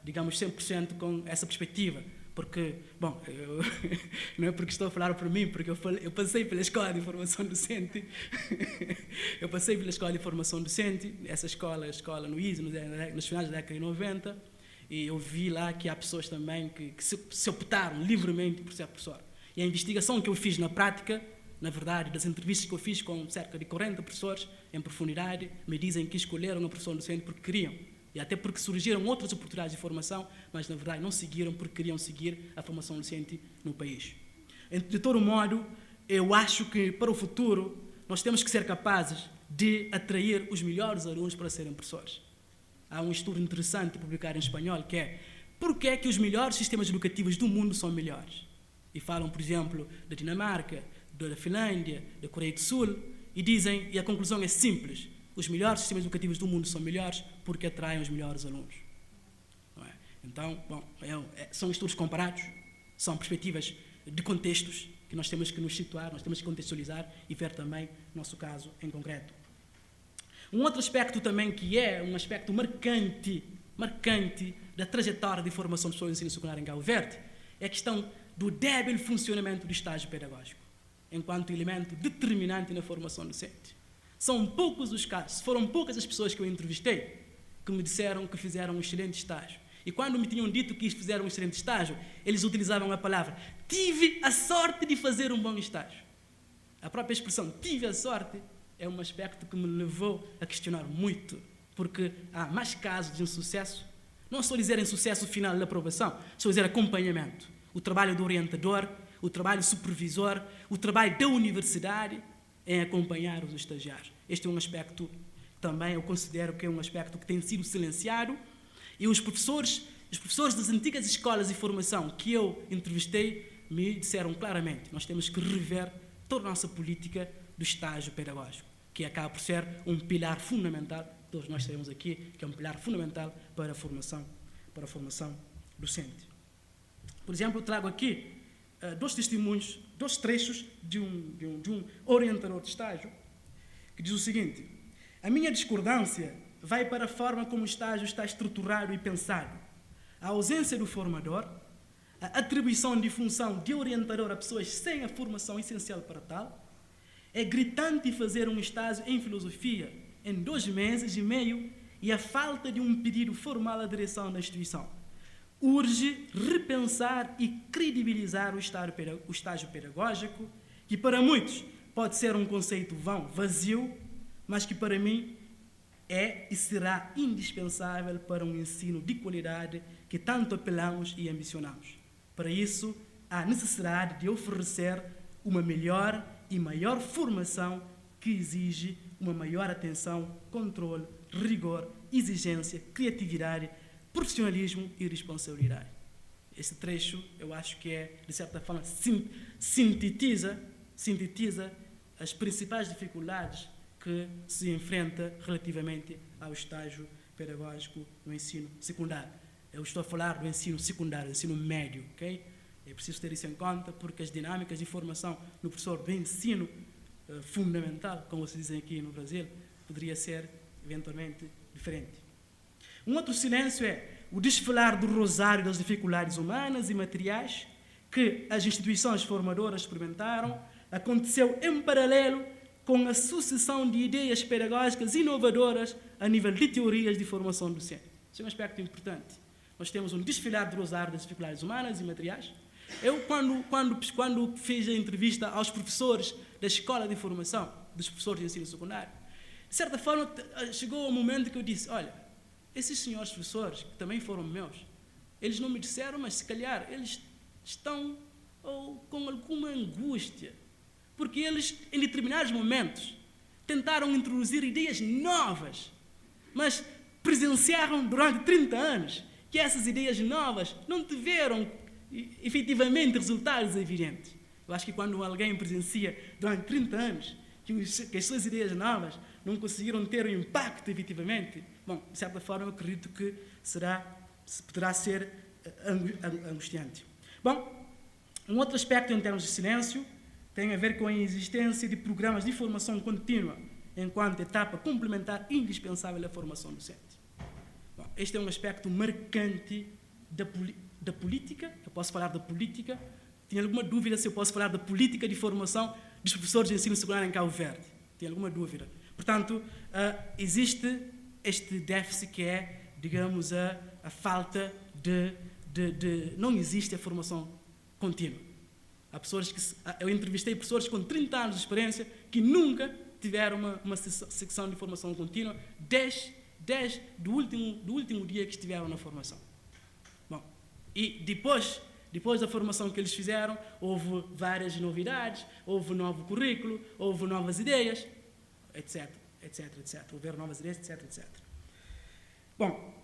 digamos, 100% com essa perspectiva, porque, bom, não é porque estou a falar por mim, porque eu passei pela Escola de Formação Docente, essa escola no ISE, nos finais da década de 90, e eu vi lá que há pessoas também que se optaram livremente por ser professor. E a investigação que eu fiz na prática, na verdade, das entrevistas que eu fiz com cerca de 40 professores em profundidade, me dizem que escolheram a profissão docente porque queriam. E até porque surgiram outras oportunidades de formação, mas, na verdade, não seguiram porque queriam seguir a formação docente no país. De todo modo, eu acho que, para o futuro, nós temos que ser capazes de atrair os melhores alunos para serem professores. Há um estudo interessante publicado em espanhol que é por que é que os melhores sistemas educativos do mundo são melhores? E falam, por exemplo, da Dinamarca, da Finlândia, da Coreia do Sul, e dizem, e a conclusão é simples, os melhores sistemas educativos do mundo são melhores porque atraem os melhores alunos. Não é? Então, bom, são estudos comparados, são perspectivas de contextos que nós temos que nos situar, nós temos que contextualizar e ver também o nosso caso em concreto. Um outro aspecto também que é um aspecto marcante da trajetória de formação de pessoas de ensino secundário em Cabo Verde é a questão do débil funcionamento do estágio pedagógico, enquanto elemento determinante na formação docente. São poucos os casos, foram poucas as pessoas que eu entrevistei que me disseram que fizeram um excelente estágio. E quando me tinham dito que fizeram um excelente estágio, eles utilizavam a palavra tive a sorte de fazer um bom estágio. A própria expressão tive a sorte é um aspecto que me levou a questionar muito, porque há mais casos de insucesso, não só dizer insucesso final da aprovação, só dizer acompanhamento. O trabalho do orientador, o trabalho supervisor, o trabalho da universidade em acompanhar os estagiários. Este é um aspecto também, eu considero que é um aspecto que tem sido silenciado, e os professores das antigas escolas de formação que eu entrevistei me disseram claramente, nós temos que rever toda a nossa política do estágio pedagógico, que acaba por ser um pilar fundamental, todos nós sabemos aqui, que é um pilar fundamental para a formação docente. Por exemplo, eu trago aqui dois testemunhos, dois trechos de um orientador de estágio, que diz o seguinte: a minha discordância vai para a forma como o estágio está estruturado e pensado. A ausência do formador, a atribuição de função de orientador a pessoas sem a formação essencial para tal, é gritante fazer um estágio em filosofia em 2 meses e meio e a falta de um pedido formal à direção da instituição. Urge repensar e credibilizar o estágio pedagógico, que para muitos pode ser um conceito vão, vazio, mas que para mim é e será indispensável para um ensino de qualidade que tanto apelamos e ambicionamos. Para isso, há necessidade de oferecer uma melhor e maior formação que exige uma maior atenção, controle, rigor, exigência, criatividade, profissionalismo e responsabilidade. Esse trecho, eu acho que de certa forma, sintetiza as principais dificuldades que se enfrenta relativamente ao estágio pedagógico no ensino secundário. Eu estou a falar do ensino secundário, do ensino médio, ok? É preciso ter isso em conta, porque as dinâmicas de formação no professor do ensino fundamental, como vocês dizem aqui no Brasil, poderia ser, eventualmente, diferente. Um outro silêncio é o desfilar do rosário das dificuldades humanas e materiais que as instituições formadoras experimentaram, aconteceu em paralelo com a sucessão de ideias pedagógicas inovadoras a nível de teorias de formação docente. Isso é um aspecto importante. Nós temos um desfilar do rosário das dificuldades humanas e materiais. Eu, quando fiz a entrevista aos professores da escola de formação, dos professores de ensino secundário, de certa forma, chegou o momento que eu disse, olha, esses senhores professores, que também foram meus, eles não me disseram, mas se calhar eles estão com alguma angústia, porque eles, em determinados momentos, tentaram introduzir ideias novas, mas presenciaram durante 30 anos que essas ideias novas não tiveram efetivamente resultados evidentes. Eu acho que quando alguém presencia durante 30 anos que as suas ideias novas não conseguiram ter um impacto efetivamente, bom, de certa forma eu acredito que poderá ser angustiante. Bom, um outro aspecto em termos de silêncio tem a ver com a existência de programas de formação contínua enquanto etapa complementar indispensável à formação docente. Bom, este é um aspecto marcante da política. Eu posso falar da política. Tinha alguma dúvida se eu posso falar da política de formação dos professores de ensino secundário em Cabo Verde? Tinha alguma dúvida? Portanto, existe este déficit que é, digamos, a falta não existe a formação contínua. Há pessoas eu entrevistei professores com 30 anos de experiência que nunca tiveram uma secção de formação contínua desde do último dia que estiveram na formação. Bom, e depois da formação que eles fizeram, houve várias novidades, houve novo currículo, houve novas ideias, etc. Houveram novas ideias, etc. Bom,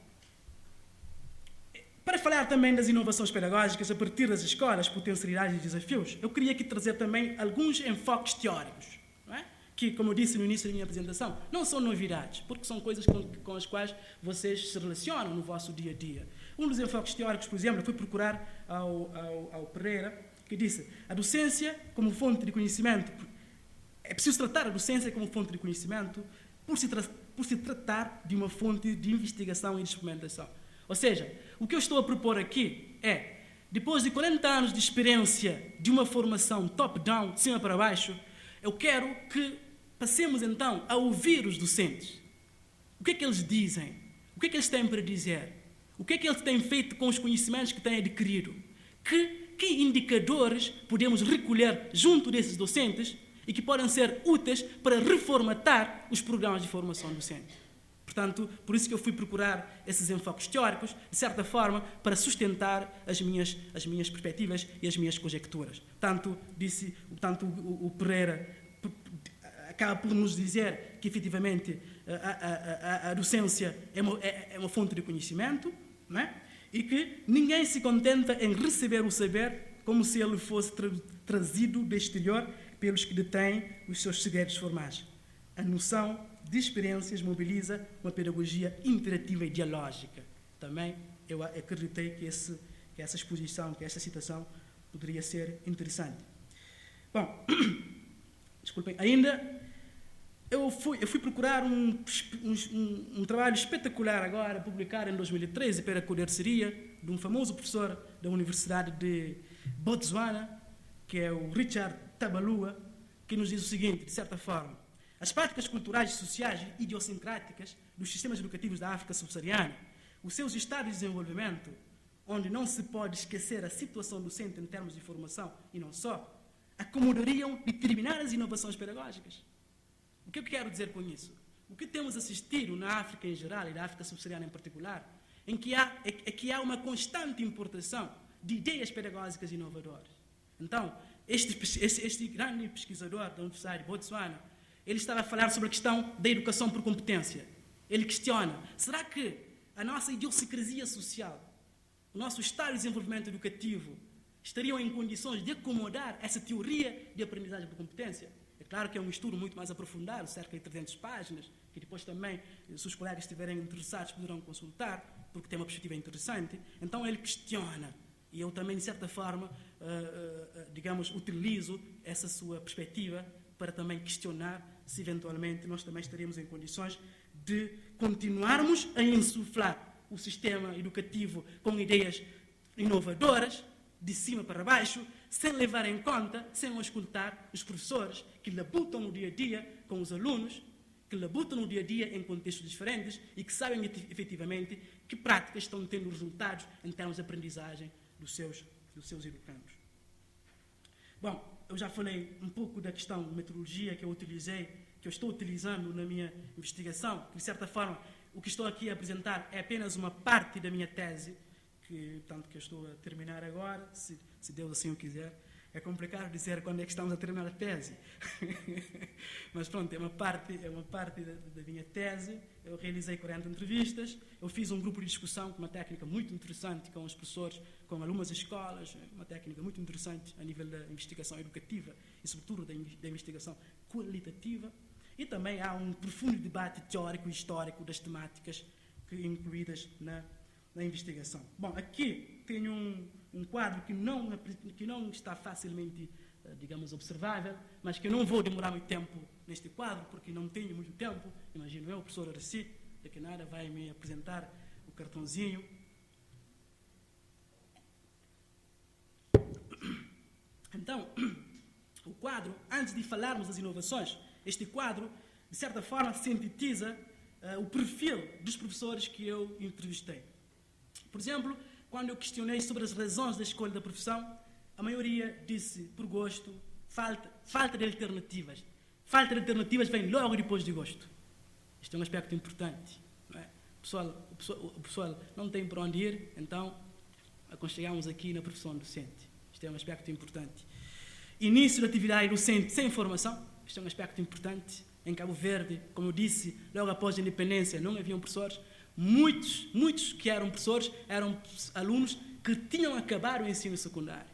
para falar também das inovações pedagógicas a partir das escolas, potencialidades e desafios, eu queria aqui trazer também alguns enfoques teóricos, não é? Que, como eu disse no início da minha apresentação, não são novidades, porque são coisas com as quais vocês se relacionam no vosso dia a dia. Um dos enfoques teóricos, por exemplo, eu fui procurar ao Pereira, que disse: a docência como fonte de conhecimento, é preciso tratar a docência como fonte de conhecimento por se tratar de uma fonte de investigação e de experimentação. Ou seja, o que eu estou a propor aqui é, depois de 40 anos de experiência de uma formação top-down, de cima para baixo, eu quero que passemos então a ouvir os docentes. O que é que eles dizem? O que é que eles têm para dizer? O que é que eles têm feito com os conhecimentos que têm adquirido? Que indicadores podemos recolher junto desses docentes e que podem ser úteis para reformatar os programas de formação docente? Portanto, por isso que eu fui procurar esses enfoques teóricos, de certa forma, para sustentar as minhas perspectivas e as minhas conjecturas. Tanto o Pereira acaba por nos dizer que, efetivamente, a docência é uma fonte de conhecimento, não é? E que ninguém se contenta em receber o saber como se ele fosse trazido do exterior pelos que detêm os seus segredos formais. A noção de experiências mobiliza uma pedagogia interativa e dialógica. Também eu acreditei que essa exposição, que essa citação poderia ser interessante. Bom, desculpem, ainda eu fui procurar um trabalho espetacular agora, publicado em 2013 pela Coderceria, de um famoso professor da Universidade de Botswana, que é o Richard Tabalua, que nos diz o seguinte, de certa forma: as práticas culturais, sociais e idiosincráticas dos sistemas educativos da África subsaariana, os seus estados de desenvolvimento, onde não se pode esquecer a situação docente em termos de formação e não só, acomodariam determinadas inovações pedagógicas. O que eu quero dizer com isso? O que temos assistido na África em geral e na África subsaariana em particular, é que há uma constante importação de ideias pedagógicas inovadoras. Então, este grande pesquisador da Universidade de Botswana, ele estava a falar sobre a questão da educação por competência. Ele questiona: será que a nossa idiosincrasia social, o nosso estado de desenvolvimento educativo, estariam em condições de acomodar essa teoria de aprendizagem por competência? É claro que é um estudo muito mais aprofundado, cerca de 300 páginas, que depois também, se os colegas estiverem interessados, poderão consultar, porque tem uma perspectiva interessante. Então ele questiona, e eu também, de certa forma, digamos, utilizo essa sua perspectiva para também questionar se eventualmente nós também estaríamos em condições de continuarmos a insuflar o sistema educativo com ideias inovadoras, de cima para baixo, sem levar em conta, sem escutar os professores que labutam no dia a dia com os alunos, que labutam no dia a dia em contextos diferentes e que sabem efetivamente que práticas estão tendo resultados em termos de aprendizagem dos seus educandos. Bom, eu já falei um pouco da questão de metodologia que eu estou utilizando na minha investigação, que, de certa forma, o que estou aqui a apresentar é apenas uma parte da minha tese, que eu estou a terminar agora, se Deus assim o quiser. É complicado dizer quando é que estamos a terminar a tese. Mas pronto, é uma parte da minha tese. Eu realizei 40 entrevistas, eu fiz um grupo de discussão com uma técnica muito interessante com os professores, com alunos das escolas, uma técnica muito interessante a nível da investigação educativa e, sobretudo, da investigação qualitativa. E também há um profundo debate teórico e histórico das temáticas incluídas da investigação. Bom, aqui tenho um quadro que não está facilmente, digamos, observável, mas que eu não vou demorar muito tempo neste quadro, porque não tenho muito tempo. Imagino eu, o professor Araci, daqui a nada vai me apresentar o cartãozinho. Então, o quadro, antes de falarmos das inovações, este quadro, de certa forma, sintetiza o perfil dos professores que eu entrevistei. Por exemplo, quando eu questionei sobre as razões da escolha da profissão, a maioria disse por gosto, falta de alternativas. Falta de alternativas vem logo depois de gosto. Este é um aspecto importante. Não é? O pessoal não tem para onde ir, então aconchegamos aqui na profissão docente. Este é um aspecto importante. Início da atividade docente sem formação. Este é um aspecto importante. Em Cabo Verde, como eu disse, logo após a independência não haviam professores. Muitos que eram professores eram alunos que tinham acabado o ensino secundário.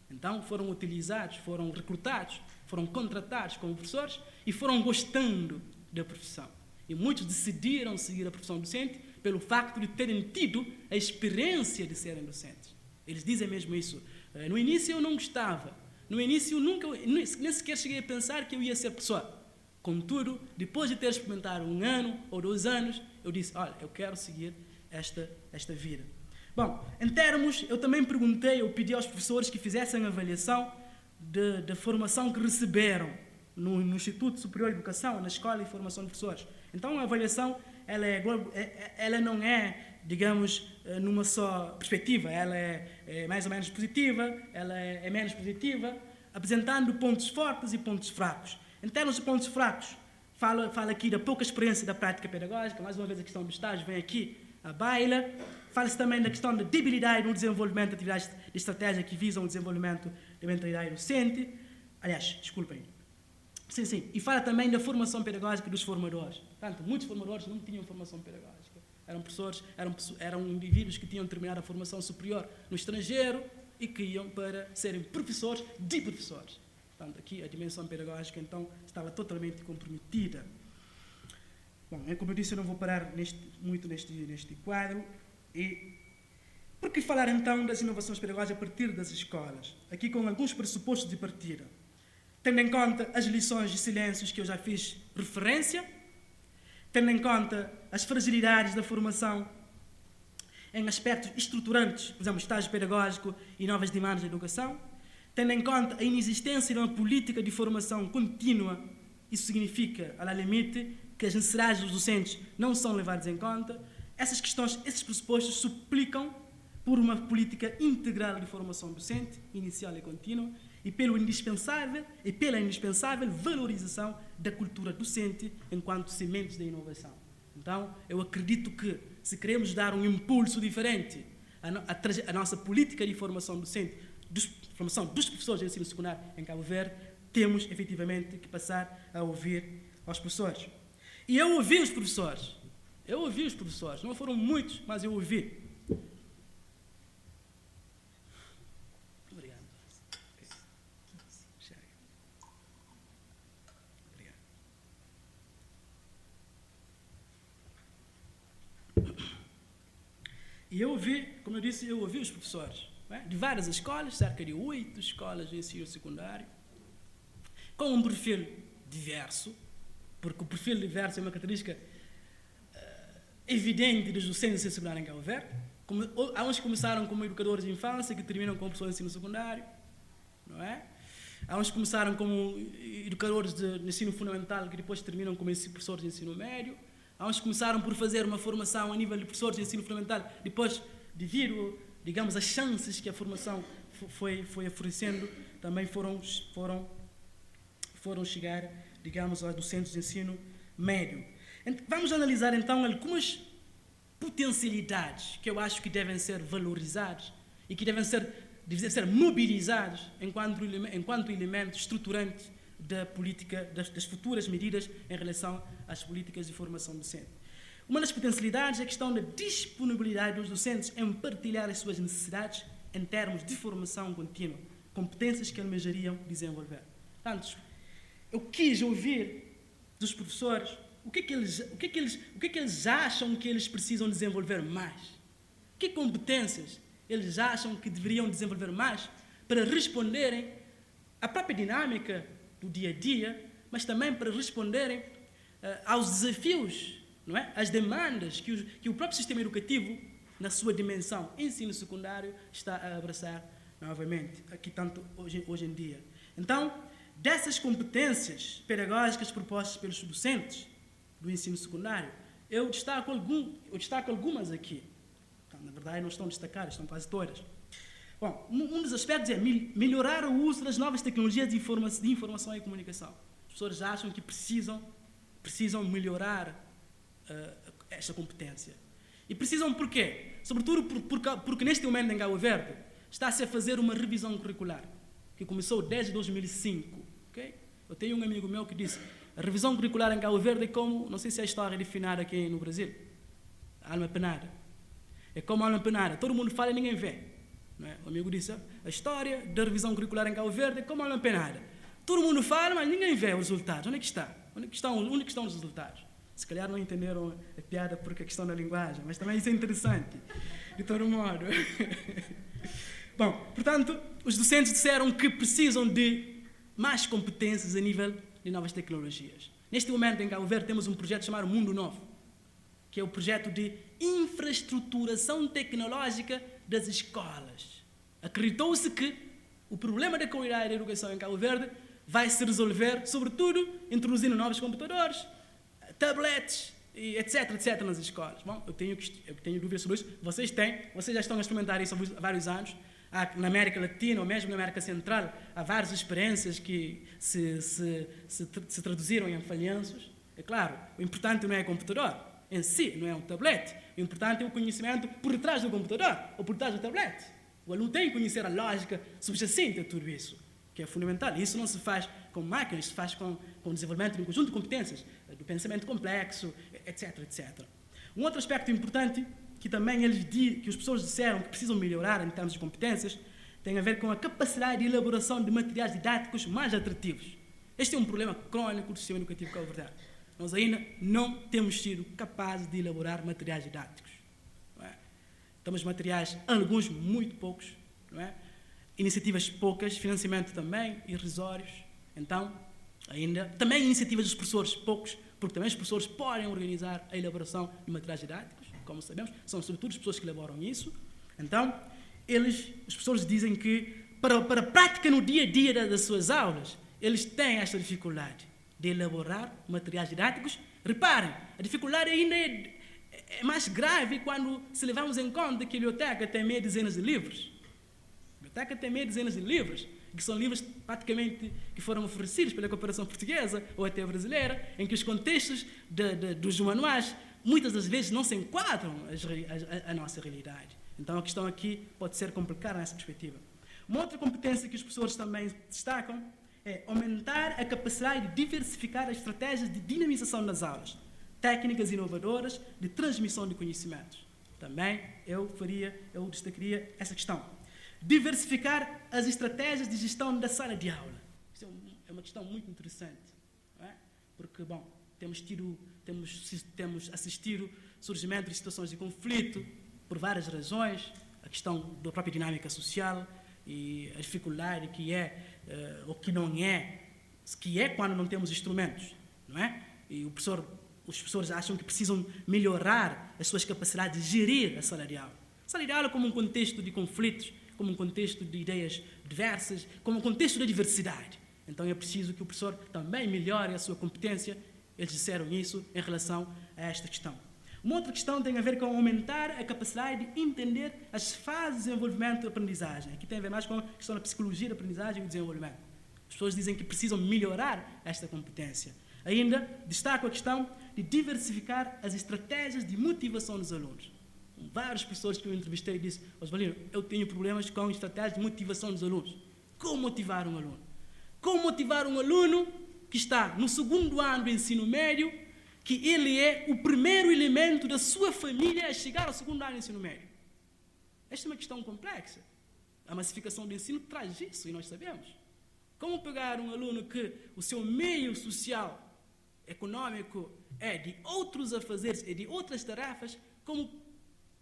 Então foram utilizados, foram recrutados, foram contratados como professores e foram gostando da profissão. E muitos decidiram seguir a profissão docente pelo facto de terem tido a experiência de serem docentes. Eles dizem mesmo isso. No início eu não gostava. No início nem sequer cheguei a pensar que eu ia ser professor. Contudo, depois de ter experimentado 1 ano ou 2 anos, eu disse, olha, eu quero seguir esta vida. Bom, em termos, eu também eu pedi aos professores que fizessem a avaliação da formação que receberam no Instituto Superior de Educação, na Escola de Formação de Professores. Então, a avaliação, ela não é, digamos, numa só perspectiva, ela é mais ou menos positiva, ela é menos positiva, apresentando pontos fortes e pontos fracos. Em termos de pontos fracos, fala aqui da pouca experiência da prática pedagógica, mais uma vez a questão do estágio vem aqui à baila. Fala-se também da questão da debilidade no desenvolvimento de atividades de estratégia que visam o desenvolvimento da mentalidade docente. Aliás, desculpem. Sim. E fala também da formação pedagógica dos formadores. Portanto, muitos formadores não tinham formação pedagógica. Eram professores, eram indivíduos que tinham terminado a formação superior no estrangeiro e que iam para serem professores de professores. Portanto, aqui a dimensão pedagógica, então, estava totalmente comprometida. Bom, como eu disse, eu não vou parar muito neste quadro. E por que falar, então, das inovações pedagógicas a partir das escolas? Aqui com alguns pressupostos de partida. Tendo em conta as lições de silêncios que eu já fiz referência, tendo em conta as fragilidades da formação em aspectos estruturantes, por exemplo, estágio pedagógico e novas demandas da educação, tendo em conta a inexistência de uma política de formação contínua, isso significa, ao limite, que as necessidades dos docentes não são levadas em conta. Essas questões, esses pressupostos suplicam por uma política integral de formação docente, inicial e contínua, e pela indispensável valorização da cultura docente enquanto sementes da inovação. Então, eu acredito que, se queremos dar um impulso diferente à nossa política de formação docente, formação dos professores de ensino secundário em Cabo Verde, temos, efetivamente, que passar a ouvir aos professores. E eu ouvi os professores. Não foram muitos, mas eu ouvi. Obrigado. E eu ouvi, como eu disse, eu ouvi os professores, de várias escolas, cerca de 8 escolas de ensino secundário, com um perfil diverso, porque o perfil diverso é uma característica evidente dos docentes de ensino secundário em Cabo Verde. Há uns que começaram como educadores de infância, que terminam como professores de ensino secundário, não é? Há uns que começaram como educadores de ensino fundamental, que depois terminam como professores de ensino médio. Há uns que começaram por fazer uma formação a nível de professores de ensino fundamental, depois, devido, digamos, às chances que a formação foi oferecendo, também foram chegar, digamos, aos docentes de ensino médio. Vamos analisar, então, algumas potencialidades que eu acho que devem ser valorizadas e que devem ser mobilizados enquanto elementos estruturantes da política, das futuras medidas em relação às políticas de formação docente. Uma das potencialidades é a questão da disponibilidade dos docentes em partilhar as suas necessidades em termos de formação contínua, competências que almejariam desenvolver. Portanto, eu quis ouvir dos professores o que é que eles acham que eles precisam desenvolver mais. Que competências eles acham que deveriam desenvolver mais para responderem à própria dinâmica do dia a dia, mas também para responderem aos desafios, não é? Às demandas que o próprio sistema educativo, na sua dimensão ensino secundário, está a abraçar novamente, aqui tanto hoje em dia. Então, dessas competências pedagógicas propostas pelos docentes do ensino secundário, eu destaco algumas aqui. Então, na verdade, não estão destacadas, estão quase todas. Bom, um dos aspectos é melhorar o uso das novas tecnologias de informação e comunicação. As pessoas acham que precisam melhorar esta competência. E precisam por quê? Sobretudo porque neste momento em Cabo Verde está-se a fazer uma revisão curricular, que começou desde 2005. Okay? Eu tenho um amigo meu que disse, a revisão curricular em Cabo Verde é como, não sei se é a história definida aqui no Brasil, a alma penada. É como a alma penada, todo mundo fala e ninguém vê. Não é? O amigo disse, a história da revisão curricular em Cabo Verde é como a alma penada. Todo mundo fala, mas ninguém vê os resultados. Onde é que está? Onde é que estão os resultados? Se calhar não entenderam a piada porque a questão da linguagem, mas também isso é interessante, de todo modo. Bom, portanto, os docentes disseram que precisam de mais competências a nível de novas tecnologias. Neste momento, em Cabo Verde, temos um projeto chamado Mundo Novo, que é o projeto de infraestruturação tecnológica das escolas. Acreditou-se que o problema da qualidade da educação em Cabo Verde vai se resolver, sobretudo, introduzindo novos computadores, tablets, etc, etc, nas escolas. Bom, eu tenho dúvidas sobre isso. Vocês já estão a experimentar isso há vários anos. Na América Latina, ou mesmo na América Central, há várias experiências que se traduziram em falhanços. É claro, o importante não é o computador em si, não é um tablet. O importante é o conhecimento por trás do computador, ou por trás do tablet. O aluno tem que conhecer a lógica subjacente a tudo isso, que é fundamental. E isso não se faz com máquinas, se faz com o desenvolvimento de um conjunto de competências, do pensamento complexo, etc, etc. Um outro aspecto importante que também que os professores disseram que precisam melhorar em termos de competências, tem a ver com a capacidade de elaboração de materiais didáticos mais atrativos. Este é um problema crônico do sistema educativo cabo-verdiano. Nós ainda não temos sido capazes de elaborar materiais didáticos. Não é? Temos materiais, alguns muito poucos, não é? Iniciativas poucas, financiamento também, irrisórios. Então, ainda, também iniciativas dos professores poucos, porque também os professores podem organizar a elaboração de materiais didáticos, como sabemos, são sobretudo as pessoas que elaboram isso. Então, os professores dizem que, para a prática no dia a dia das suas aulas, eles têm esta dificuldade de elaborar materiais didáticos. Reparem, a dificuldade ainda é mais grave quando se levarmos em conta que a biblioteca tem meia dezena de livros. A biblioteca tem meia dezena de livros, que são livros praticamente que foram oferecidos pela cooperação portuguesa ou até brasileira, em que os contextos dos manuais muitas das vezes não se enquadram à nossa realidade. Então a questão aqui pode ser complicada nessa perspectiva. Uma outra competência que os professores também destacam é aumentar a capacidade de diversificar as estratégias de dinamização das aulas, técnicas inovadoras de transmissão de conhecimentos. Também eu destacaria essa questão. Diversificar as estratégias de gestão da sala de aula. Isso é uma questão muito interessante, não é? Porque, bom, temos assistido ao surgimento de situações de conflito por várias razões, a questão da própria dinâmica social e a dificuldade que é ou que não é, que é quando não temos instrumentos, não é? E os professores acham que precisam melhorar as suas capacidades de gerir a sala de aula. A sala de aula como um contexto de conflitos, como um contexto de ideias diversas, como um contexto de diversidade. Então é preciso que o professor também melhore a sua competência. Eles disseram isso em relação a esta questão. Uma outra questão tem a ver com aumentar a capacidade de entender as fases de desenvolvimento da aprendizagem. Aqui tem a ver mais com a questão da psicologia da aprendizagem e do desenvolvimento. As pessoas dizem que precisam melhorar esta competência. Ainda destaco a questão de diversificar as estratégias de motivação dos alunos. Vários professores que eu entrevistei disseram: Osvalino, eu tenho problemas com estratégias de motivação dos alunos. Como motivar um aluno? Como motivar um aluno que está no segundo ano do ensino médio, que ele é o primeiro elemento da sua família a chegar ao segundo ano do ensino médio? Esta é uma questão complexa. A massificação do ensino traz isso, e nós sabemos. Como pegar um aluno que o seu meio social, econômico, é de outros afazeres, é de outras tarefas, como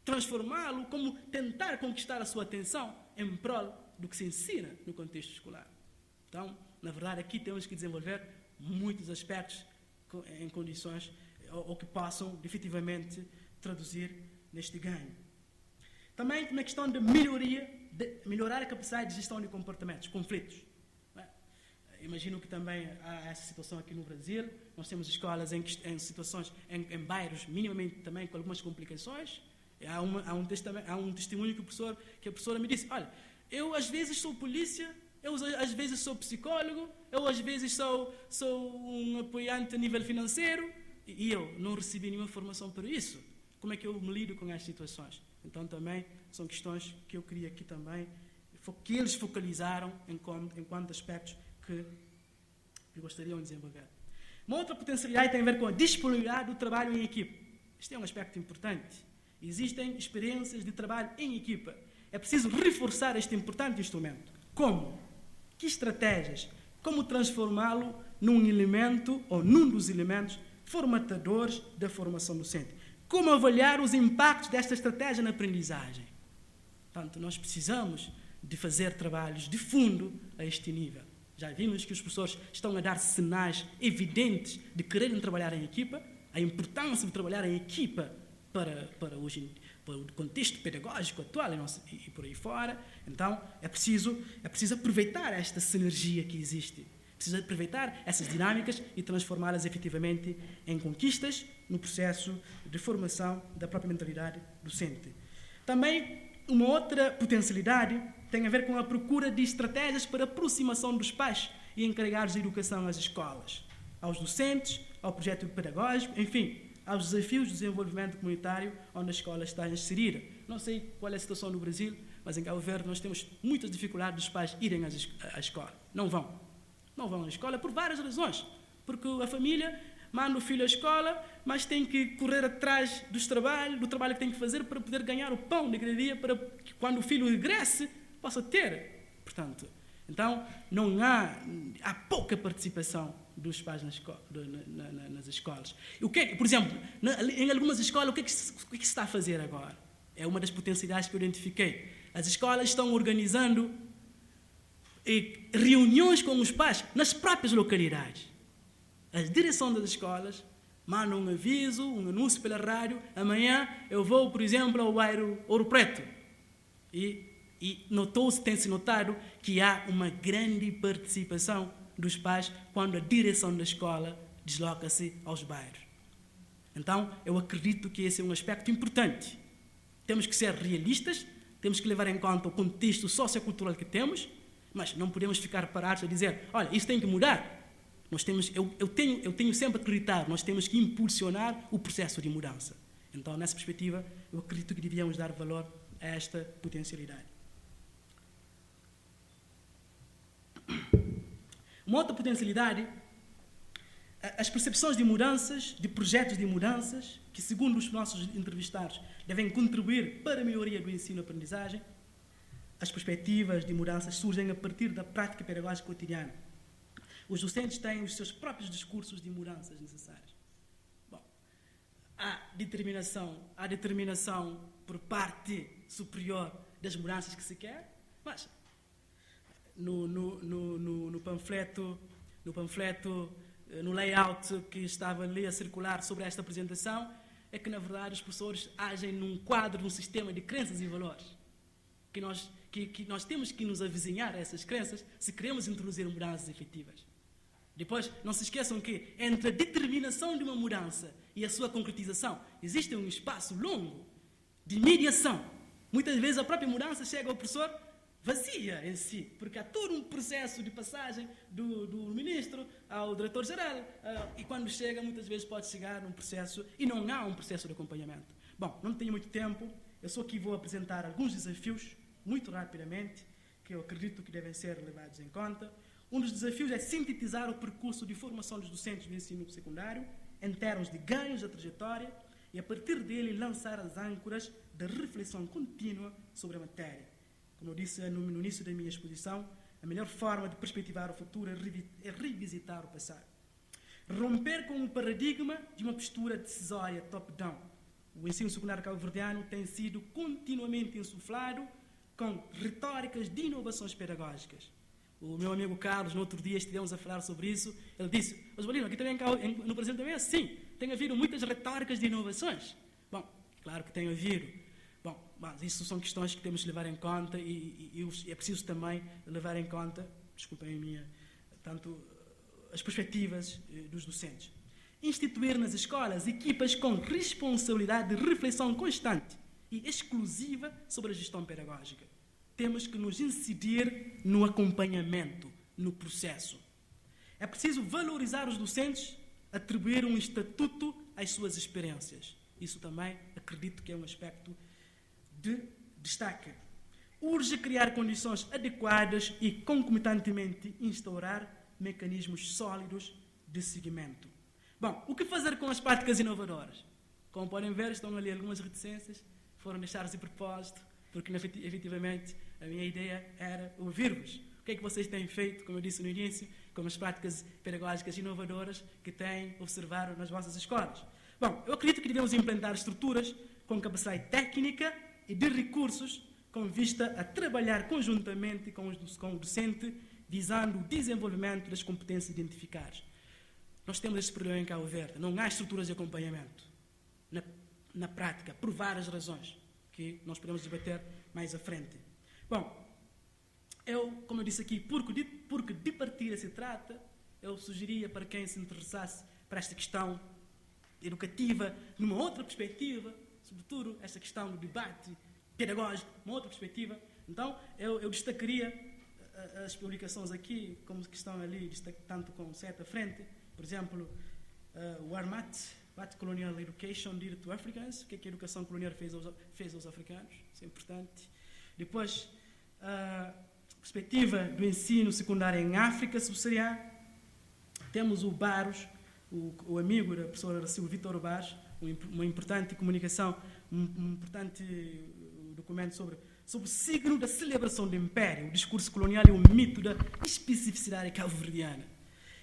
transformá-lo, como tentar conquistar a sua atenção em prol do que se ensina no contexto escolar. Então, na verdade, aqui temos que desenvolver muitos aspectos em condições ou que possam definitivamente traduzir neste ganho. Também na questão de melhorar a capacidade de gestão de comportamentos, conflitos. Imagino que também há essa situação aqui no Brasil. Nós temos escolas em situações, em bairros minimamente também com algumas complicações. Há um testemunho que a professora me disse: olha, eu às vezes sou polícia, eu às vezes sou psicólogo, eu às vezes sou um apoiante a nível financeiro e eu não recebi nenhuma formação para isso. Como é que eu me lido com as situações? Então também são questões que eu queria aqui também, que eles focalizaram enquanto aspectos que gostariam de desenvolver. Uma outra potencialidade tem a ver com a disponibilidade do trabalho em equipe. Este é um aspecto importante. Existem experiências de trabalho em equipa. É preciso reforçar este importante instrumento. Como? Que estratégias? Como transformá-lo num elemento ou num dos elementos formatadores da formação docente? Como avaliar os impactos desta estratégia na aprendizagem? Portanto, nós precisamos de fazer trabalhos de fundo a este nível. Já vimos que os professores estão a dar sinais evidentes de quererem trabalhar em equipa, a importância de trabalhar em equipa para o contexto pedagógico atual e por aí fora. Então, é preciso aproveitar esta sinergia que existe. Precisa aproveitar essas dinâmicas e transformá-las efetivamente em conquistas no processo de formação da própria mentalidade docente. Também, uma outra potencialidade tem a ver com a procura de estratégias para aproximação dos pais e encarregados de educação às escolas, aos docentes, ao projeto pedagógico, enfim, aos desafios do desenvolvimento comunitário onde a escola está inserida. Não sei qual é a situação no Brasil, mas em Cabo Verde nós temos muitas dificuldades dos pais irem à escola. Não vão à escola por várias razões. Porque a família manda o filho à escola, mas tem que correr atrás do trabalho que tem que fazer para poder ganhar o pão de cada dia, para que quando o filho regresse, possa ter. Portanto, então, há pouca participação dos pais nas escolas. Por exemplo, em algumas escolas, o que se está a fazer agora? É uma das potencialidades que eu identifiquei. As escolas estão organizando reuniões com os pais nas próprias localidades. A direção das escolas manda um aviso, um anúncio pela rádio: amanhã eu vou, por exemplo, ao bairro Ouro Preto. E tem-se notado que há uma grande participação dos pais quando a direção da escola desloca-se aos bairros. Então, eu acredito que esse é um aspecto importante. Temos que ser realistas, temos que levar em conta o contexto sociocultural que temos, mas não podemos ficar parados a dizer: olha, isso tem que mudar. Eu tenho sempre acreditado, nós temos que impulsionar o processo de mudança. Então, nessa perspectiva, eu acredito que devíamos dar valor a esta potencialidade. Uma outra potencialidade, as percepções de mudanças, de projetos de mudanças, que, segundo os nossos entrevistados, devem contribuir para a melhoria do ensino-aprendizagem. As perspectivas de mudanças surgem a partir da prática pedagógica cotidiana. Os docentes têm os seus próprios discursos de mudanças necessárias. Bom, há determinação por parte superior das mudanças que se quer, mas no panfleto, no layout que estava ali a circular sobre esta apresentação, é que, na verdade, os professores agem num quadro, num sistema de crenças e valores. Que nós temos que nos avizinhar a essas crenças se queremos introduzir mudanças efetivas. Depois, não se esqueçam que entre a determinação de uma mudança e a sua concretização existe um espaço longo de mediação. Muitas vezes a própria mudança chega ao professor vazia em si, porque há todo um processo de passagem do ministro ao diretor-geral, e quando chega, muitas vezes pode chegar num processo, e não há um processo de acompanhamento. Bom, não tenho muito tempo, eu só aqui vou apresentar alguns desafios, muito rapidamente, que eu acredito que devem ser levados em conta. Um dos desafios é sintetizar o percurso de formação dos docentes do ensino secundário, em termos de ganhos da trajetória, e a partir dele lançar as âncoras da reflexão contínua sobre a matéria. Como eu disse no início da minha exposição, a melhor forma de perspectivar o futuro é revisitar o passado. Romper com o paradigma de uma postura decisória top-down. o ensino secundário cabo-verdiano tem sido continuamente insuflado com retóricas de inovações pedagógicas. O meu amigo Carlos, no outro dia, estivemos a falar sobre isso, ele disse, Osvalino, aqui também no Brasil também é assim, tem havido muitas retóricas de inovações. Bom, claro que tem havido. Bom, mas isso são questões que temos de levar em conta e é preciso também levar em conta, desculpem a minha, tanto as perspectivas dos docentes. Instituir nas escolas equipas com responsabilidade de reflexão constante e exclusiva sobre a gestão pedagógica. Temos que nos incidir no acompanhamento, no processo. É preciso valorizar os docentes, atribuir um estatuto às suas experiências. Isso também acredito que é um aspecto de destaque. Urge criar condições adequadas e, concomitantemente, instaurar mecanismos sólidos de seguimento. Bom, o que fazer com as práticas inovadoras? Como podem ver, estão ali algumas reticências, foram deixadas de propósito, porque, efetivamente, a minha ideia era ouvir-vos. O que é que vocês têm feito, como eu disse no início, com as práticas pedagógicas inovadoras que têm observado nas vossas escolas? Bom, eu acredito que devemos implementar estruturas com capacidade técnica e de recursos com vista a trabalhar conjuntamente com o docente, visando o desenvolvimento das competências identificadas. Nós temos este problema em Cabo Verde. Não há estruturas de acompanhamento na prática, por várias razões, que nós podemos debater mais à frente. Bom, como eu disse aqui, porque de partida se trata, eu sugeria para quem se interessasse para esta questão educativa, numa outra perspectiva, sobretudo esta questão do debate pedagógico, uma outra perspectiva. Então, eu destacaria as publicações aqui, como que estão ali, tanto com certa frente, por exemplo, o ARMAT, What Colonial Education Did to Africans, o que a educação colonial fez aos africanos, isso é importante. Depois, a perspectiva do ensino secundário em África subsaariana, temos o Barros, o amigo da professora Silvia Vítor Barros, uma importante comunicação, um importante documento sobre o signo da celebração do império, o discurso colonial e o mito da especificidade cabo-verdiana.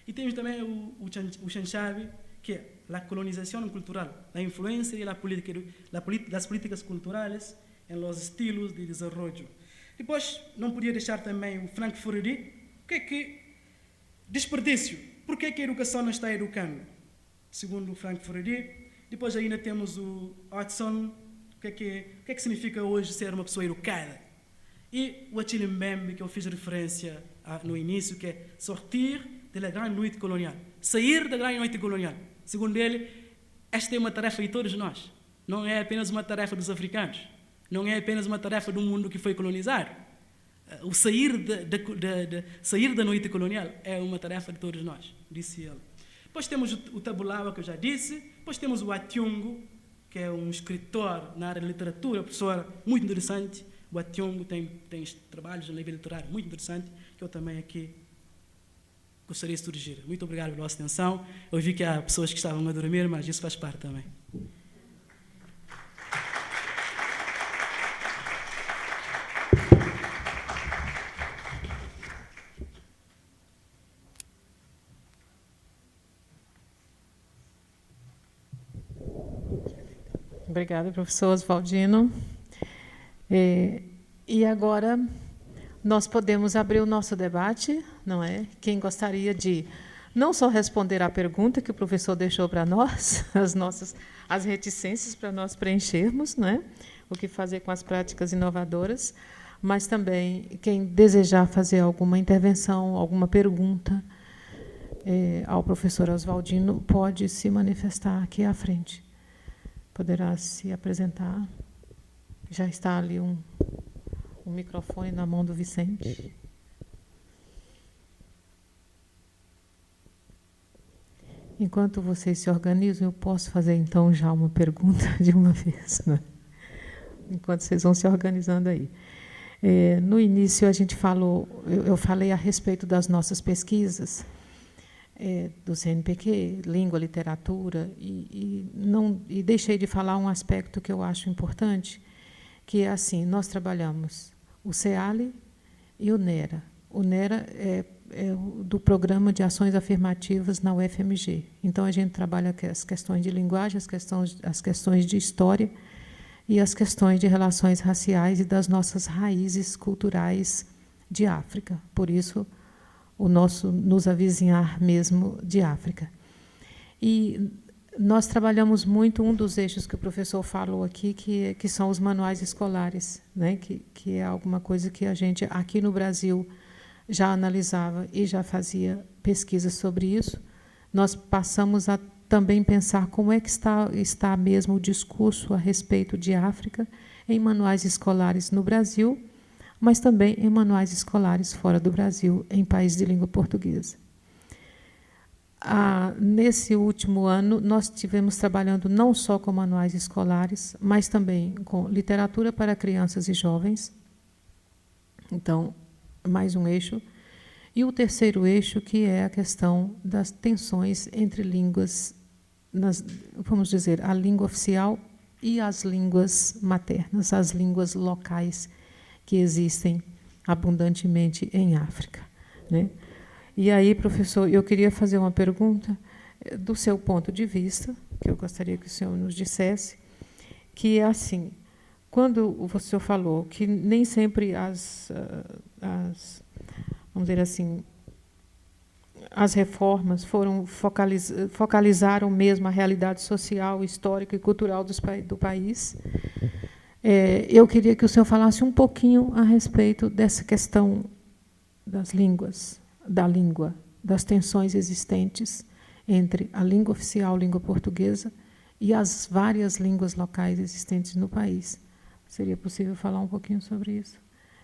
E temos também o Chanchabi, que é a colonização cultural, a influência e das políticas culturais em los estilos de desenvolvimento. Depois, não podia deixar também o Frank Furedi, que desperdício. Por que a educação não está educando? Segundo o Frank Furedi. Depois ainda temos o Hudson, o que significa hoje ser uma pessoa educada? E o Achille Mbembe, que eu fiz referência no início, que é sortir da grande noite colonial. Sair da grande noite colonial. Segundo ele, esta é uma tarefa de todos nós. Não é apenas uma tarefa dos africanos. Não é apenas uma tarefa do mundo que foi colonizado. O sair da noite colonial é uma tarefa de todos nós, disse ele. Depois temos o Tabulawa, que eu já disse. Depois temos o Atyungo, que é um escritor na área de literatura, professora muito interessante. O Atyungo tem trabalhos no nível literário muito interessante, que eu também aqui gostaria de surgir. Muito obrigado pela vossa atenção. Eu vi que há pessoas que estavam a dormir, mas isso faz parte também. Obrigada, professor Oswaldino. E agora nós podemos abrir o nosso debate, não é? Quem gostaria de não só responder à pergunta que o professor deixou para nós, as reticências para nós preenchermos, não é? O que fazer com as práticas inovadoras, mas também quem desejar fazer alguma intervenção, alguma pergunta ao professor Oswaldino, pode se manifestar aqui à frente. Poderá se apresentar. Já está ali um microfone na mão do Vicente. Enquanto vocês se organizam, eu posso fazer, então, já uma pergunta de uma vez, né? Enquanto vocês vão se organizando aí. No início, a gente eu falei a respeito das nossas pesquisas, do CNPq, língua, literatura, e deixei de falar um aspecto que eu acho importante, que é assim, nós trabalhamos o CEALI e o NERA. O NERA do Programa de Ações Afirmativas na UFMG. Então, a gente trabalha as questões de linguagem, as questões de história e as questões de relações raciais e das nossas raízes culturais de África. Por isso, o nosso nos avizinhar mesmo de África. E nós trabalhamos muito um dos eixos que o professor falou aqui, que são os manuais escolares, né? Que é alguma coisa que a gente, aqui no Brasil, já analisava e já fazia pesquisas sobre isso. Nós passamos a também pensar como é que está mesmo o discurso a respeito de África em manuais escolares no Brasil, mas também em manuais escolares fora do Brasil, em países de língua portuguesa. Nesse último ano, nós estivemos trabalhando não só com manuais escolares, mas também com literatura para crianças e jovens. Então, mais um eixo. E o terceiro eixo, que é a questão das tensões entre línguas, vamos dizer, a língua oficial e as línguas maternas, as línguas locais que existem abundantemente em África, né? E aí, professor, eu queria fazer uma pergunta do seu ponto de vista, que eu gostaria que o senhor nos dissesse, que é assim, quando o senhor falou que nem sempre vamos dizer assim, as reformas focalizaram mesmo a realidade social, histórica e cultural do país, eu queria que o senhor falasse um pouquinho a respeito dessa questão das línguas, da língua, das tensões existentes entre a língua oficial, a língua portuguesa, e as várias línguas locais existentes no país. Seria possível falar um pouquinho sobre isso?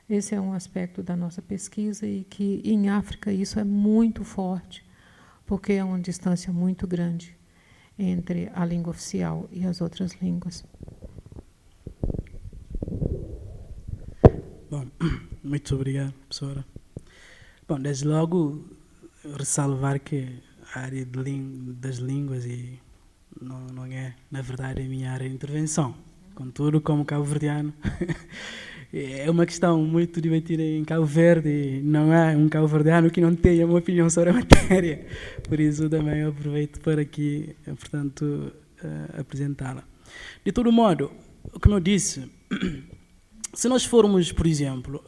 Esse é um aspecto da nossa pesquisa e que, em África, isso é muito forte, porque é uma distância muito grande entre a língua oficial e as outras línguas. Bom, muito obrigado, professora. Bom, desde logo, ressalvar que a área das línguas não é, na verdade, a minha área de intervenção. Contudo, como cabo-verdiano, é uma questão muito debatida em Cabo Verde e não há um cabo-verdiano que não tenha uma opinião sobre a matéria. Por isso, também aproveito para aqui, portanto, apresentá-la. De todo modo, como eu disse, se nós formos, por exemplo,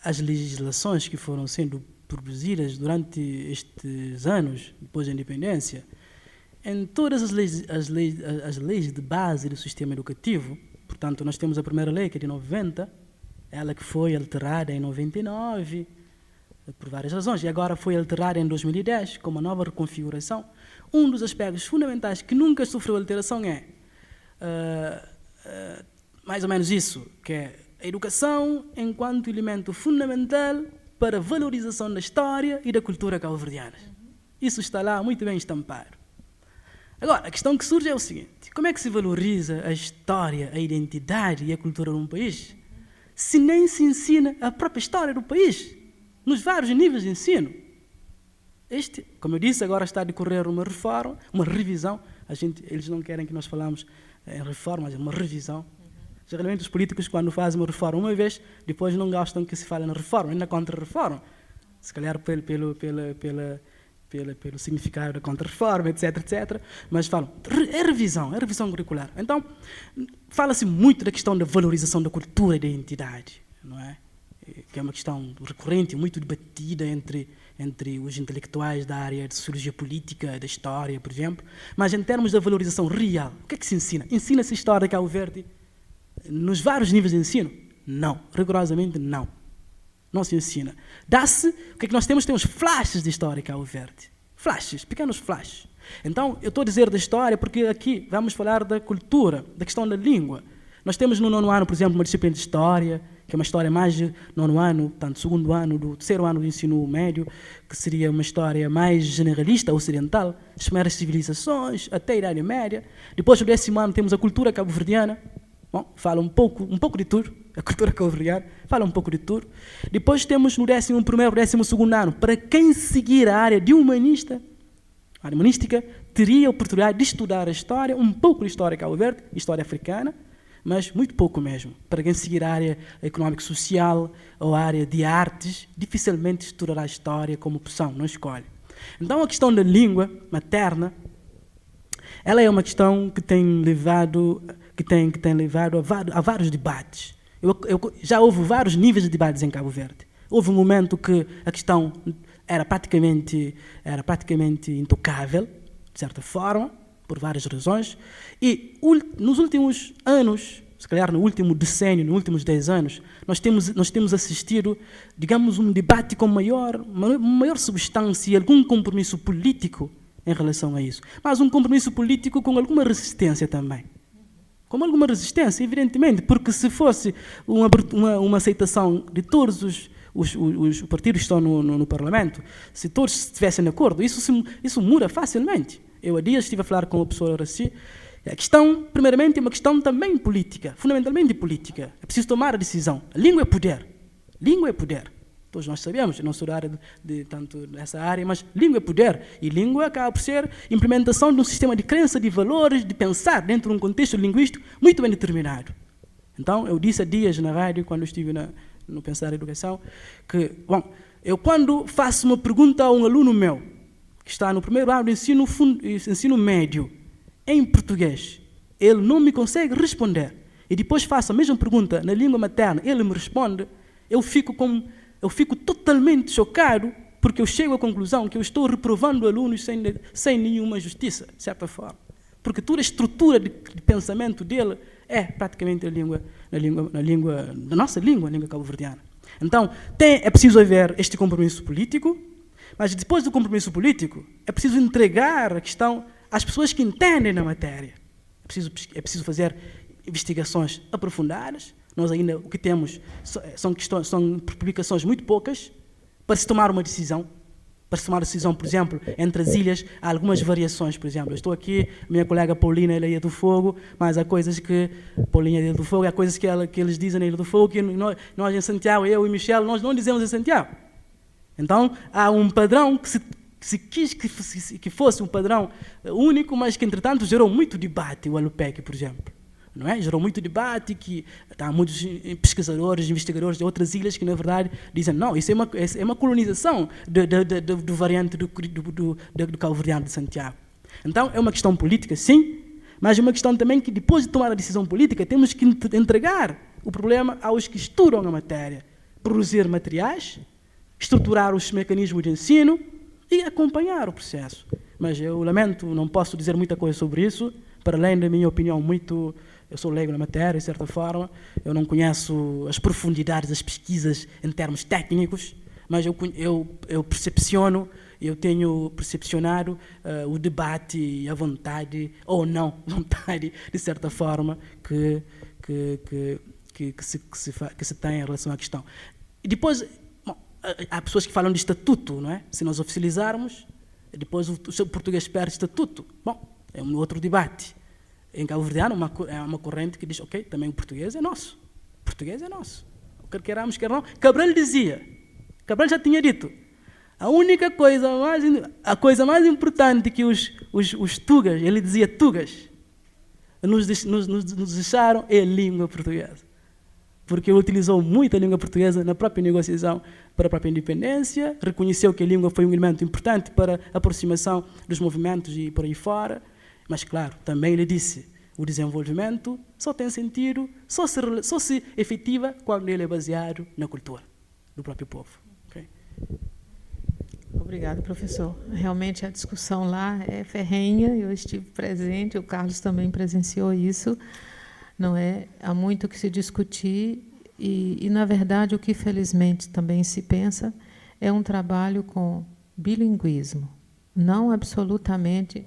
as legislações que foram sendo produzidas durante estes anos, depois da independência, em todas as leis de base do sistema educativo, portanto, nós temos a primeira lei, que é de 90, ela que foi alterada em 99, por várias razões, e agora foi alterada em 2010, com uma nova reconfiguração. Um dos aspectos fundamentais que nunca sofreu alteração é mais ou menos isso, que é a educação enquanto elemento fundamental para a valorização da história e da cultura cabo-verdiana. Isso está lá muito bem estampado. Agora, a questão que surge é o seguinte: como é que se valoriza a história, a identidade e a cultura de um país se nem se ensina a própria história do país, nos vários níveis de ensino? Como eu disse, agora está a decorrer uma reforma, uma revisão. Eles não querem que nós falamos em reforma, mas é uma revisão. Geralmente os políticos, quando fazem uma reforma uma vez, depois não gostam que se fale na reforma, ainda contra-reforma. Se calhar pelo significado da contra-reforma, etc, etc. Mas falam, é revisão curricular. Então, fala-se muito da questão da valorização da cultura e da identidade, não é? Que é uma questão recorrente, muito debatida entre os intelectuais da área de sociologia política, da história, por exemplo. Mas em termos da valorização real, o que é que se ensina? Ensina-se história de Cabo Verde nos vários níveis de ensino? Não, rigorosamente não. Não se ensina. Dá-se, o que é que nós temos? Temos flashes de história em Cabo Verde. Flashes, pequenos flashes. Então, eu estou a dizer da história porque aqui vamos falar da cultura, da questão da língua. Nós temos no 9º ano, por exemplo, uma disciplina de história, que é uma história mais de 9º ano, portanto, 2º ano, do 3º ano do ensino médio, que seria uma história mais generalista, ocidental, as primeiras civilizações, até a Idade Média. Depois, no 10º ano, temos a cultura cabo-verdiana. Bom, fala um pouco de tudo, a cultura cabo-verdiana, fala um pouco de tudo. Depois temos no 11º e 12º ano, para quem seguir a área de humanística, teria a oportunidade de estudar a história, um pouco de história Cabo Verde, história africana, mas muito pouco mesmo. Para quem seguir a área económico-social ou a área de artes, dificilmente estudará a história como opção, não escolhe. Então, a questão da língua materna, ela é uma questão que tem levado a vários debates. Já houve vários níveis de debates em Cabo Verde. Houve um momento que a questão era praticamente intocável, de certa forma, por várias razões, e nos últimos anos, se calhar no último decênio, nos últimos 10 anos, nós temos assistido, digamos, um debate com maior substância e algum compromisso político em relação a isso. Mas um compromisso político com alguma resistência também. Com alguma resistência, evidentemente, porque se fosse uma aceitação de todos os partidos que estão no Parlamento, se todos estivessem de acordo, isso muda facilmente. Eu há dias estive a falar com a professora Raci. A questão, primeiramente, é uma questão também política, fundamentalmente política. É preciso tomar a decisão. A língua é poder. Língua é poder. Todos nós sabemos, eu não sou da área tanto dessa área, mas língua é poder. E língua acaba por ser implementação de um sistema de crença, de valores, de pensar dentro de um contexto linguístico muito bem determinado. Então, eu disse há dias na rádio, quando eu estive no Pensar em Educação, que, eu quando faço uma pergunta a um aluno meu, que está no primeiro ano do ensino médio, em português, ele não me consegue responder, e depois faço a mesma pergunta na língua materna, ele me responde, eu fico totalmente chocado, porque eu chego à conclusão que eu estou reprovando alunos sem nenhuma justiça, de certa forma. Porque toda a estrutura de pensamento dele é praticamente a nossa língua, a língua cabo-verdiana. Então, é preciso haver este compromisso político, mas depois do compromisso político, é preciso entregar a questão às pessoas que entendem na matéria. É preciso fazer investigações aprofundadas. Nós ainda o que temos são publicações muito poucas para se tomar uma decisão. Para se tomar uma decisão, por exemplo, entre as ilhas, há algumas variações, por exemplo. Eu estou aqui, minha colega Paulina, ela é Ilha do Fogo, mas há coisas que... Paulina é Ilha do Fogo, há coisas que eles dizem na Ilha do Fogo, que nós em Santiago, eu e Michel, nós não dizemos em Santiago. Então, há um padrão que se quis que fosse um padrão único, mas que, entretanto, gerou muito debate, o Alupec, por exemplo. Não é? Gerou muito debate, que há muitos pesquisadores, investigadores de outras ilhas que, na verdade, dizem não, isso é uma colonização do variante do Cabo-Verdiano de Santiago. Então, é uma questão política, sim, mas é uma questão também que, depois de tomar a decisão política, temos que entregar o problema aos que estudam a matéria, produzir materiais, estruturar os mecanismos de ensino e acompanhar o processo. Mas eu lamento, não posso dizer muita coisa sobre isso, para além da minha opinião eu sou leigo na matéria, de certa forma, eu não conheço as profundidades das pesquisas em termos técnicos, mas eu percepciono, eu tenho percepcionado o debate e a vontade, ou não vontade, de certa forma, que se tem em relação à questão. E depois, há pessoas que falam de estatuto, não é? Se nós oficializarmos, depois o português perde estatuto. Bom, é um outro debate. Em Cabo Verdeano é uma corrente que diz, ok, também o português é nosso. O português é nosso. Quer queiramos, quer não. Cabral já tinha dito, a coisa mais importante que os tugas, ele dizia tugas, nos deixaram é a língua portuguesa. Porque ele utilizou muito a língua portuguesa na própria negociação para a própria independência, reconheceu que a língua foi um elemento importante para a aproximação dos movimentos e por aí fora. Mas, claro, também ele disse, o desenvolvimento só tem sentido, só se efetiva quando ele é baseado na cultura do próprio povo. Okay? Obrigada, professor. Realmente a discussão lá é ferrenha, eu estive presente, o Carlos também presenciou isso. Não é? Há muito que se discutir e, na verdade, o que felizmente também se pensa é um trabalho com bilinguismo, não absolutamente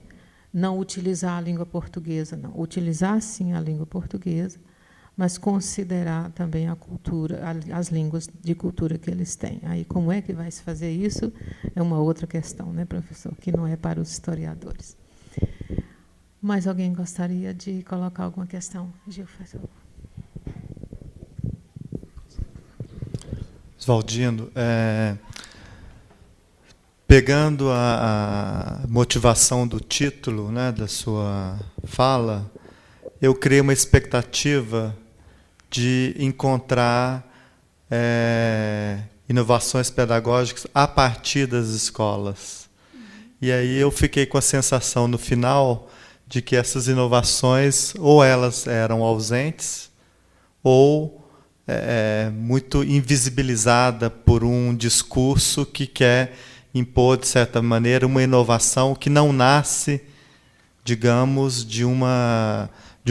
não utilizar a língua portuguesa, não. Utilizar, sim, a língua portuguesa, mas considerar também a cultura, as línguas de cultura que eles têm. Aí, como é que vai se fazer isso? É uma outra questão, né, professor, que não é para os historiadores. Mais alguém gostaria de colocar alguma questão? Gil, faz favor. Oswaldino, pegando a motivação do título, né, da sua fala, eu criei uma expectativa de encontrar inovações pedagógicas a partir das escolas. E aí eu fiquei com a sensação no final de que essas inovações ou elas eram ausentes ou muito invisibilizada por um discurso que quer impor, de certa maneira, uma inovação que não nasce, digamos, de um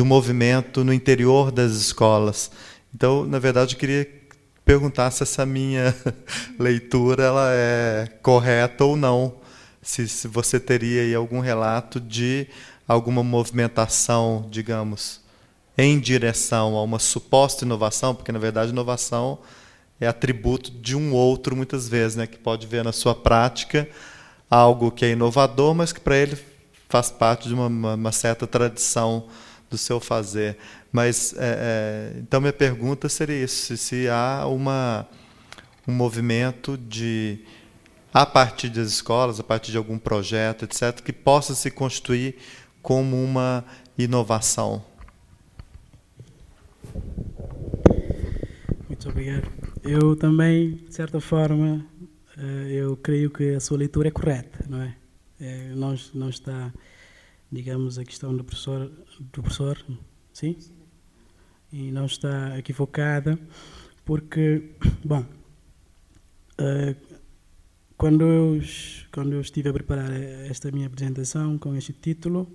movimento no interior das escolas. Então, na verdade, eu queria perguntar se essa minha leitura ela é correta ou não, se você teria aí algum relato de alguma movimentação, digamos, em direção a uma suposta inovação, porque, na verdade, inovação é atributo de um outro, muitas vezes, né, que pode ver na sua prática algo que é inovador, mas que, para ele, faz parte de uma certa tradição do seu fazer. Mas, então, minha pergunta seria isso, se há um movimento de, a partir das escolas, a partir de algum projeto, etc., que possa se constituir como uma inovação. Muito obrigado. Eu também, de certa forma, eu creio que a sua leitura é correta, não é? Não está, digamos, a questão do professor, sim? E não está equivocada, porque, bom, quando eu estive a preparar esta minha apresentação com este título,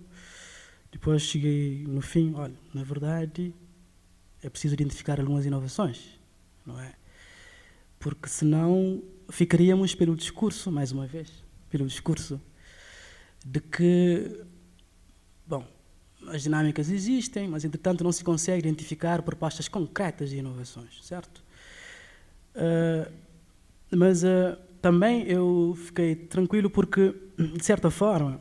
depois cheguei no fim, olha, na verdade, é preciso identificar algumas inovações, não é? Porque senão ficaríamos pelo discurso, mais uma vez, pelo discurso de que, bom, as dinâmicas existem, mas entretanto não se consegue identificar propostas concretas de inovações, certo? Mas também eu fiquei tranquilo porque, de certa forma,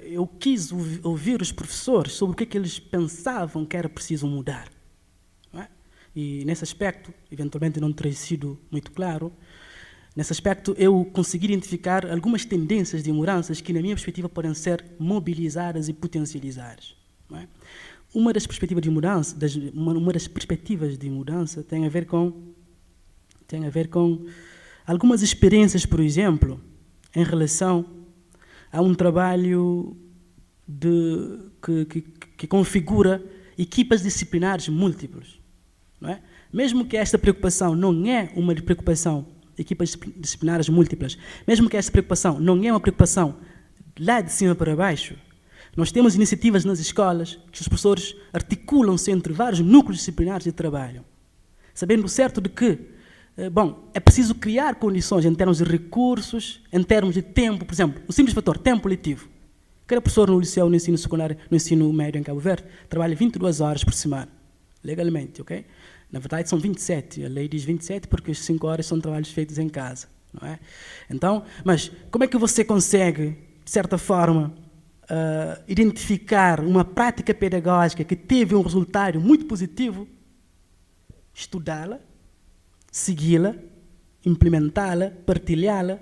eu quis ouvir os professores sobre o que é que eles pensavam que era preciso mudar. Não é? E nesse aspecto, eventualmente não terei sido muito claro, nesse aspecto eu consegui identificar algumas tendências de mudanças que, na minha perspectiva, podem ser mobilizadas e potencializadas. Não é? Uma das perspectivas de mudança tem a ver com algumas experiências, por exemplo, em relação a um trabalho que configura equipas disciplinares múltiplas. Não é? Mesmo que esta preocupação não é uma preocupação, equipas disciplinares múltiplas, mesmo que esta preocupação não é uma preocupação lá de cima para baixo, nós temos iniciativas nas escolas que os professores articulam-se entre vários núcleos disciplinares de trabalho, sabendo certo de que, bom, é preciso criar condições em termos de recursos, em termos de tempo, por exemplo, o simples fator tempo letivo. Cada professor no liceu, no ensino secundário, no ensino médio em Cabo Verde, trabalha 22 horas por semana, legalmente, ok? Na verdade são 27, a lei diz 27 porque as 5 horas são trabalhos feitos em casa, não é? Então, mas como é que você consegue, de certa forma, identificar uma prática pedagógica que teve um resultado muito positivo, estudá-la, segui-la, implementá-la, partilhá-la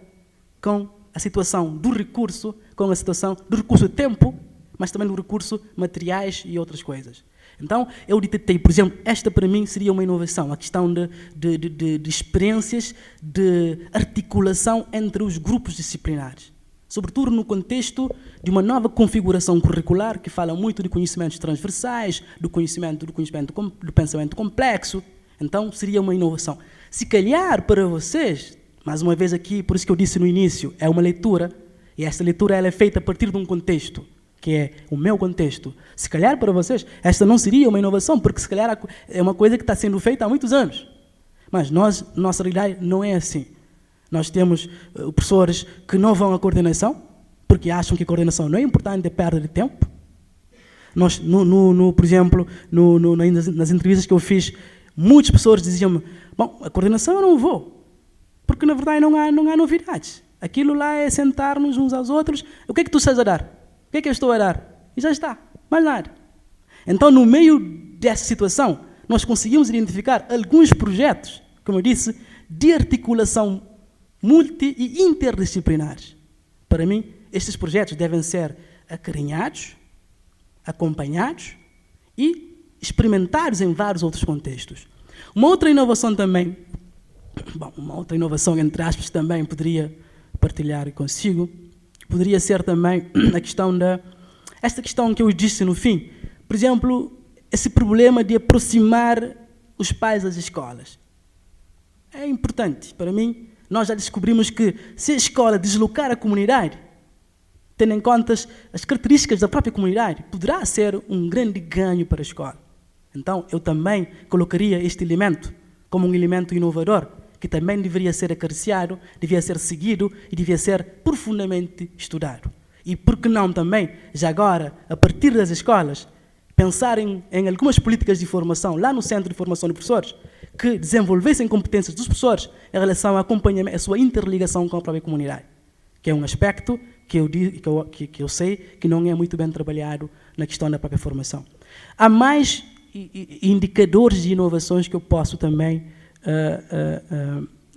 com a situação do recurso, com a situação do recurso de tempo, mas também do recurso materiais e outras coisas. Então, eu detectei, por exemplo, esta para mim seria uma inovação, a questão de experiências de articulação entre os grupos disciplinares, sobretudo no contexto de uma nova configuração curricular que fala muito de conhecimentos transversais, do pensamento complexo. Então, seria uma inovação. Se calhar para vocês, mais uma vez aqui, por isso que eu disse no início, é uma leitura, e essa leitura ela é feita a partir de um contexto, que é o meu contexto. Se calhar para vocês, esta não seria uma inovação, porque se calhar é uma coisa que está sendo feita há muitos anos. Mas nossa realidade não é assim. Nós temos professores que não vão à coordenação, porque acham que a coordenação não é importante, é perda de tempo. Nós, por exemplo, nas entrevistas que eu fiz, muitas pessoas diziam-me, bom, a coordenação eu não vou, porque na verdade não há novidades. Aquilo lá é sentar-nos uns aos outros, o que é que tu estás a dar? O que é que eu estou a dar? E já está, mais nada. Então, no meio dessa situação, nós conseguimos identificar alguns projetos, como eu disse, de articulação multi- e interdisciplinares. Para mim, estes projetos devem ser acarinhados, acompanhados e experimentados em vários outros contextos. Uma outra inovação também, uma outra inovação, entre aspas, também poderia partilhar consigo, poderia ser também a questão esta questão que eu disse no fim, por exemplo, esse problema de aproximar os pais das escolas. É importante, para mim, nós já descobrimos que se a escola deslocar a comunidade, tendo em conta as características da própria comunidade, poderá ser um grande ganho para a escola. Então, eu também colocaria este elemento como um elemento inovador, que também deveria ser acariciado, devia ser seguido e devia ser profundamente estudado. E por que não também, já agora, a partir das escolas, pensar em algumas políticas de formação, lá no Centro de Formação de Professores, que desenvolvessem competências dos professores em relação ao acompanhamento, a sua interligação com a própria comunidade, que é um aspecto que eu sei que não é muito bem trabalhado na questão da própria formação. Há mais indicadores de inovações que eu posso também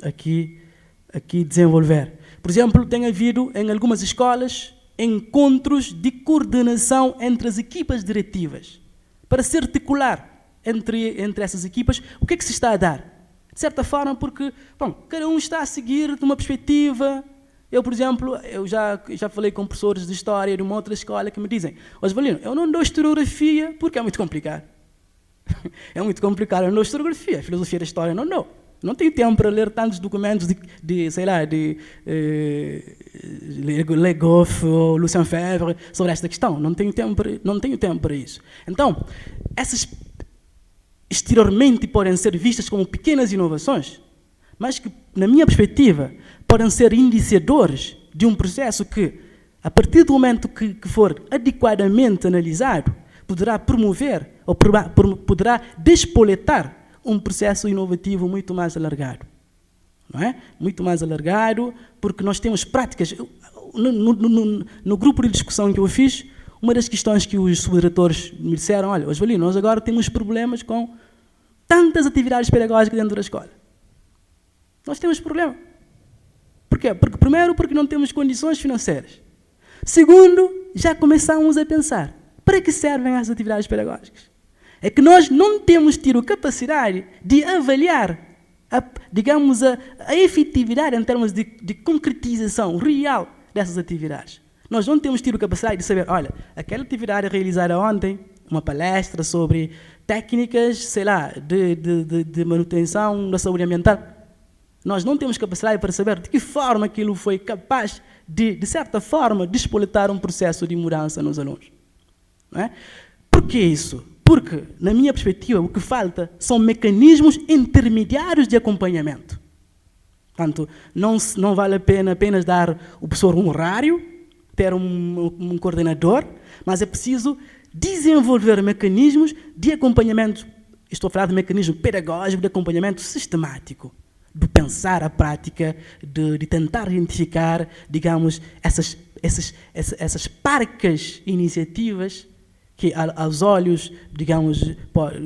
aqui desenvolver. Por exemplo, tem havido em algumas escolas encontros de coordenação entre as equipas diretivas, para se articular entre essas equipas o que é que se está a dar. De certa forma, porque cada um está a seguir de uma perspectiva. Eu, por exemplo, eu já falei com professores de história de uma outra escola que me dizem: Osvalino, eu não dou historiografia porque é muito complicado. É muito complicado, eu não dou historiografia, filosofia da história não dou. Não tenho tempo para ler tantos documentos de Le Goff ou Lucien Febvre sobre esta questão. Não tenho tempo para isso. Então, essas exteriormente podem ser vistas como pequenas inovações, mas que, na minha perspectiva, podem ser indiciadores de um processo que, a partir do momento que for adequadamente analisado, poderá promover ou poderá despoletar um processo inovativo muito mais alargado. Não é? Muito mais alargado, porque nós temos práticas. No grupo de discussão que eu fiz, uma das questões que os subdiretores me disseram: olha, Osvalino, nós agora temos problemas com tantas atividades pedagógicas dentro da escola. Nós temos problema. Por quê? Primeiro, porque não temos condições financeiras. Segundo, já começamos a pensar: para que servem as atividades pedagógicas? É que nós não temos tido capacidade de avaliar a efetividade em termos de concretização real dessas atividades. Nós não temos tido capacidade de saber: olha, aquela atividade realizada ontem, uma palestra sobre técnicas, sei lá, de manutenção da saúde ambiental. Nós não temos capacidade para saber de que forma aquilo foi capaz de certa forma, despoletar um processo de mudança nos alunos. Não é? Por que isso? Porque, na minha perspectiva, o que falta são mecanismos intermediários de acompanhamento. Portanto, não vale a pena apenas dar ao professor um horário, ter um coordenador, mas é preciso desenvolver mecanismos de acompanhamento. Estou a falar de mecanismo pedagógico de acompanhamento sistemático, de pensar a prática, de tentar identificar, digamos, essas parcas iniciativas que aos olhos, digamos,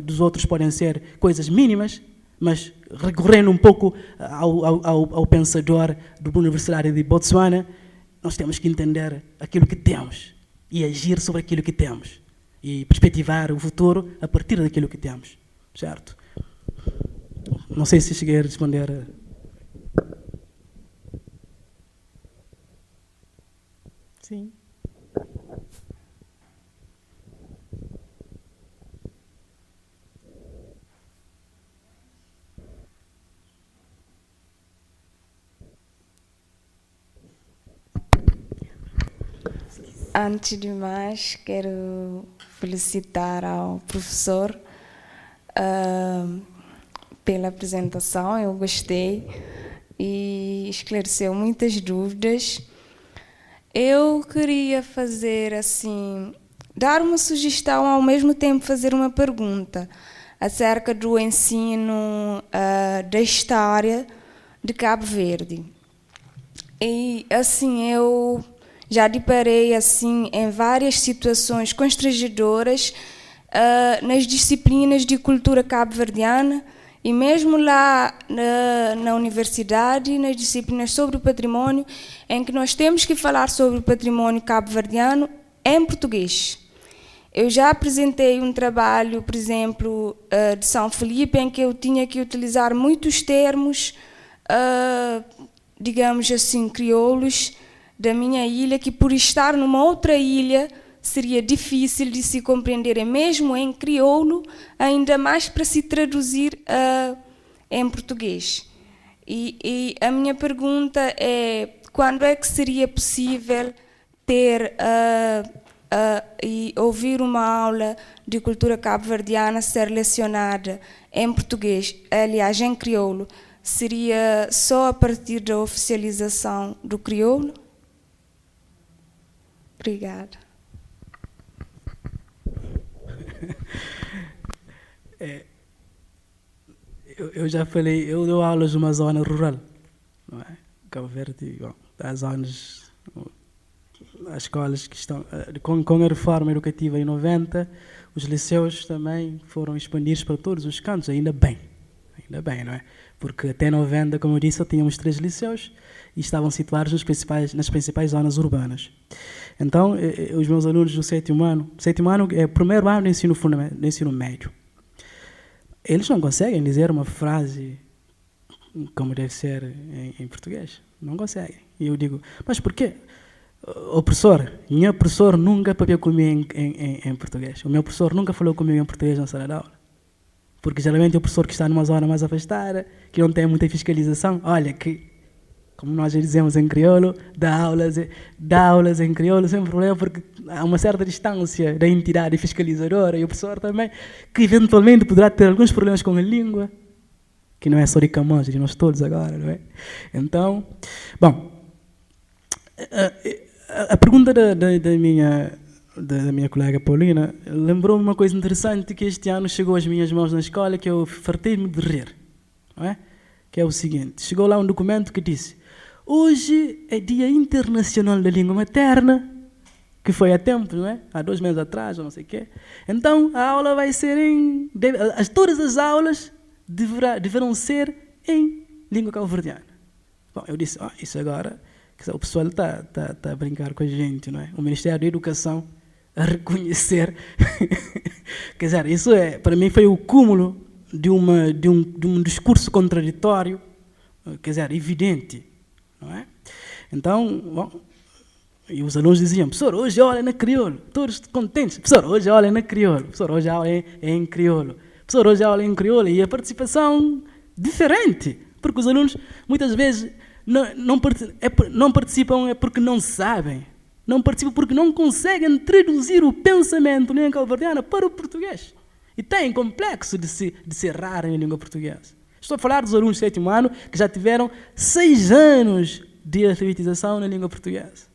dos outros podem ser coisas mínimas, mas recorrendo um pouco ao pensador da Universidade de Botsuana, nós temos que entender aquilo que temos e agir sobre aquilo que temos e perspectivar o futuro a partir daquilo que temos, certo? Não sei se cheguei a responder. Sim. Antes de mais, quero felicitar ao professor pela apresentação. Eu gostei e esclareceu muitas dúvidas. Eu queria fazer assim, dar uma sugestão, ao mesmo tempo fazer uma pergunta acerca do ensino da história de Cabo Verde. E assim, eu já deparei assim, em várias situações constrangedoras nas disciplinas de cultura cabo-verdiana e mesmo lá na universidade, nas disciplinas sobre o património, em que nós temos que falar sobre o património cabo-verdiano em português. Eu já apresentei um trabalho, por exemplo, de São Felipe, em que eu tinha que utilizar muitos termos, digamos assim, crioulos da minha ilha, que por estar numa outra ilha seria difícil de se compreenderem, mesmo em crioulo, ainda mais para se traduzir em português. E a minha pergunta é, quando é que seria possível ter e ouvir uma aula de cultura cabo-verdiana ser lecionada em português, aliás, em crioulo? Seria só a partir da oficialização do crioulo? Obrigada. Eu já falei, eu dou aulas numa zona rural, não é? Cabo Verde, bom, as zonas, as escolas que estão, com a reforma educativa em 90, os liceus também foram expandidos para todos os cantos, ainda bem, não é? Porque até 90, como eu disse, só tínhamos 3 liceus e estavam situados nas principais zonas urbanas. Então, os meus alunos do 7º ano é o primeiro ano do ensino médio. Eles não conseguem dizer uma frase como deve ser em português. Não conseguem. E eu digo, mas por quê? O professor, meu professor nunca falou comigo em português. O meu professor nunca falou comigo em português na sala de aula. Porque geralmente o professor que está numa zona mais afastada, que não tem muita fiscalização, olha que, como nós dizemos em crioulo, dá aulas em crioulo sem problema, porque há uma certa distância da entidade fiscalizadora e o professor também, que eventualmente poderá ter alguns problemas com a língua, que não é só de Camões, de nós todos agora, não é? Então, bom, a pergunta da minha colega Paulina lembrou-me uma coisa interessante que este ano chegou às minhas mãos na escola, que eu fartei-me de rir, não é? Que é o seguinte, chegou lá um documento que disse: hoje é Dia Internacional da Língua Materna, que foi há tempo, não é? Há 2 meses atrás, ou não sei o quê. Então, a aula vai ser todas as aulas deverão ser em língua cabo-verdiana. Bom, eu disse, isso agora, o pessoal está a brincar com a gente, não é? O Ministério da Educação a reconhecer. Quer dizer, isso para mim foi o cúmulo de um discurso contraditório, quer dizer, evidente, não é? Então, bom, e os alunos diziam, professor, hoje a aula é na crioulo, todos contentes, professor, hoje a aula é na crioulo, professor, hoje a aula é em crioulo, professor, hoje a aula é em crioulo, e a participação diferente, porque os alunos muitas vezes não participam porque não sabem, não participam porque não conseguem traduzir o pensamento na língua cabo-verdiana para o português. E têm complexo de se errar em língua portuguesa. Estou a falar dos alunos do 7º ano que já tiveram 6 anos de alfabetização na língua portuguesa.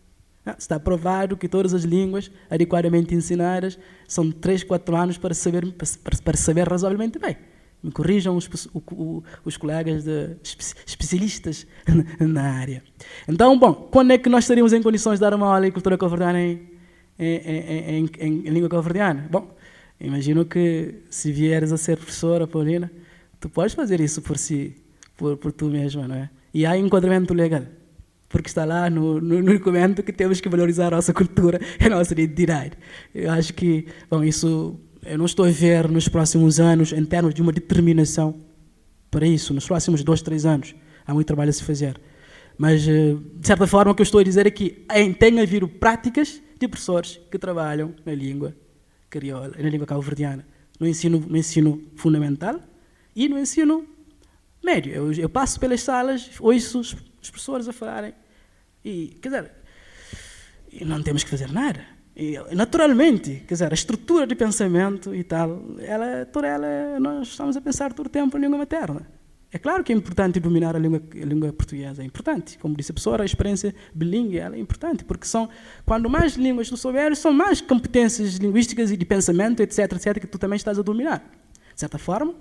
Está provado que todas as línguas adequadamente ensinadas são 3, 4 anos para saber razoavelmente bem. Me corrijam os colegas especialistas na área. Então, bom, quando é que nós estaríamos em condições de dar uma aula de cultura cabo-verdiana em língua cabo-verdiana? Bom, imagino que se vieres a ser professora, Paulina, tu podes fazer isso por tu mesma, não é? E há enquadramento legal, porque está lá no documento que temos que valorizar a nossa cultura e a nossa identidade. Eu acho que, bom, isso eu não estou a ver nos próximos anos, em termos de uma determinação para isso, nos próximos 2, 3 anos. Há muito trabalho a se fazer. Mas, de certa forma, o que eu estou a dizer é que tem havido práticas de professores que trabalham na língua crioula, na língua cabo-verdiana, no ensino fundamental e no ensino médio. Eu passo pelas salas, ouço os professores a falarem, e, quer dizer, não temos que fazer nada. E, naturalmente, quer dizer, a estrutura de pensamento e tal, toda ela, nós estamos a pensar todo o tempo em língua materna. É claro que é importante dominar a língua portuguesa, é importante. Como disse a professora, a experiência bilíngue ela é importante, porque quando mais línguas tu souberes, são mais competências linguísticas e de pensamento, etc., que tu também estás a dominar. De certa forma,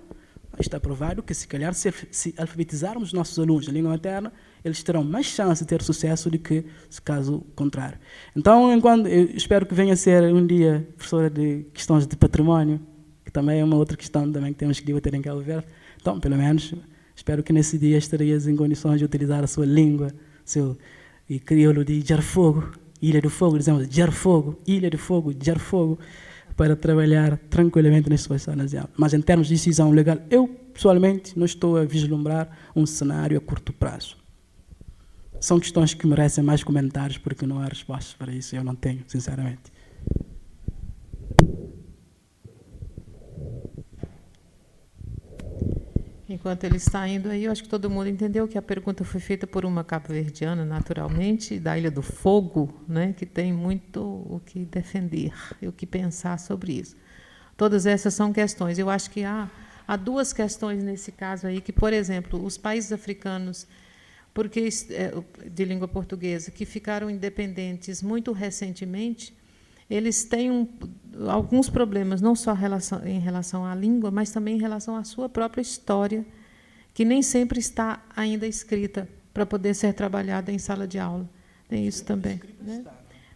está provado que, se calhar, se alfabetizarmos os nossos alunos na língua materna, eles terão mais chance de ter sucesso do que se caso contrário. Então, eu espero que venha a ser um dia professora de questões de património, que também é uma outra questão também que temos que debater em Cabo Verde. Então, pelo menos, espero que nesse dia estarias em condições de utilizar a sua língua, e crioulo de Jarfogo, Ilha do Fogo, dizemos Jarfogo, Ilha do Fogo, Jarfogo, para trabalhar tranquilamente nesta situação. Mas em termos de decisão legal, eu pessoalmente não estou a vislumbrar um cenário a curto prazo. São questões que merecem mais comentários, porque não há respostas para isso, eu não tenho, sinceramente. Enquanto ele está indo aí, eu acho que todo mundo entendeu que a pergunta foi feita por uma cabo-verdiana, naturalmente, da Ilha do Fogo, né, que tem muito o que defender e o que pensar sobre isso. Todas essas são questões. Eu acho que há duas questões nesse caso aí, que, por exemplo, os países africanos de língua portuguesa, que ficaram independentes muito recentemente, eles têm alguns problemas, não só em relação à língua, mas também em relação à sua própria história, que nem sempre está ainda escrita para poder ser trabalhada em sala de aula. Tem isso também, né?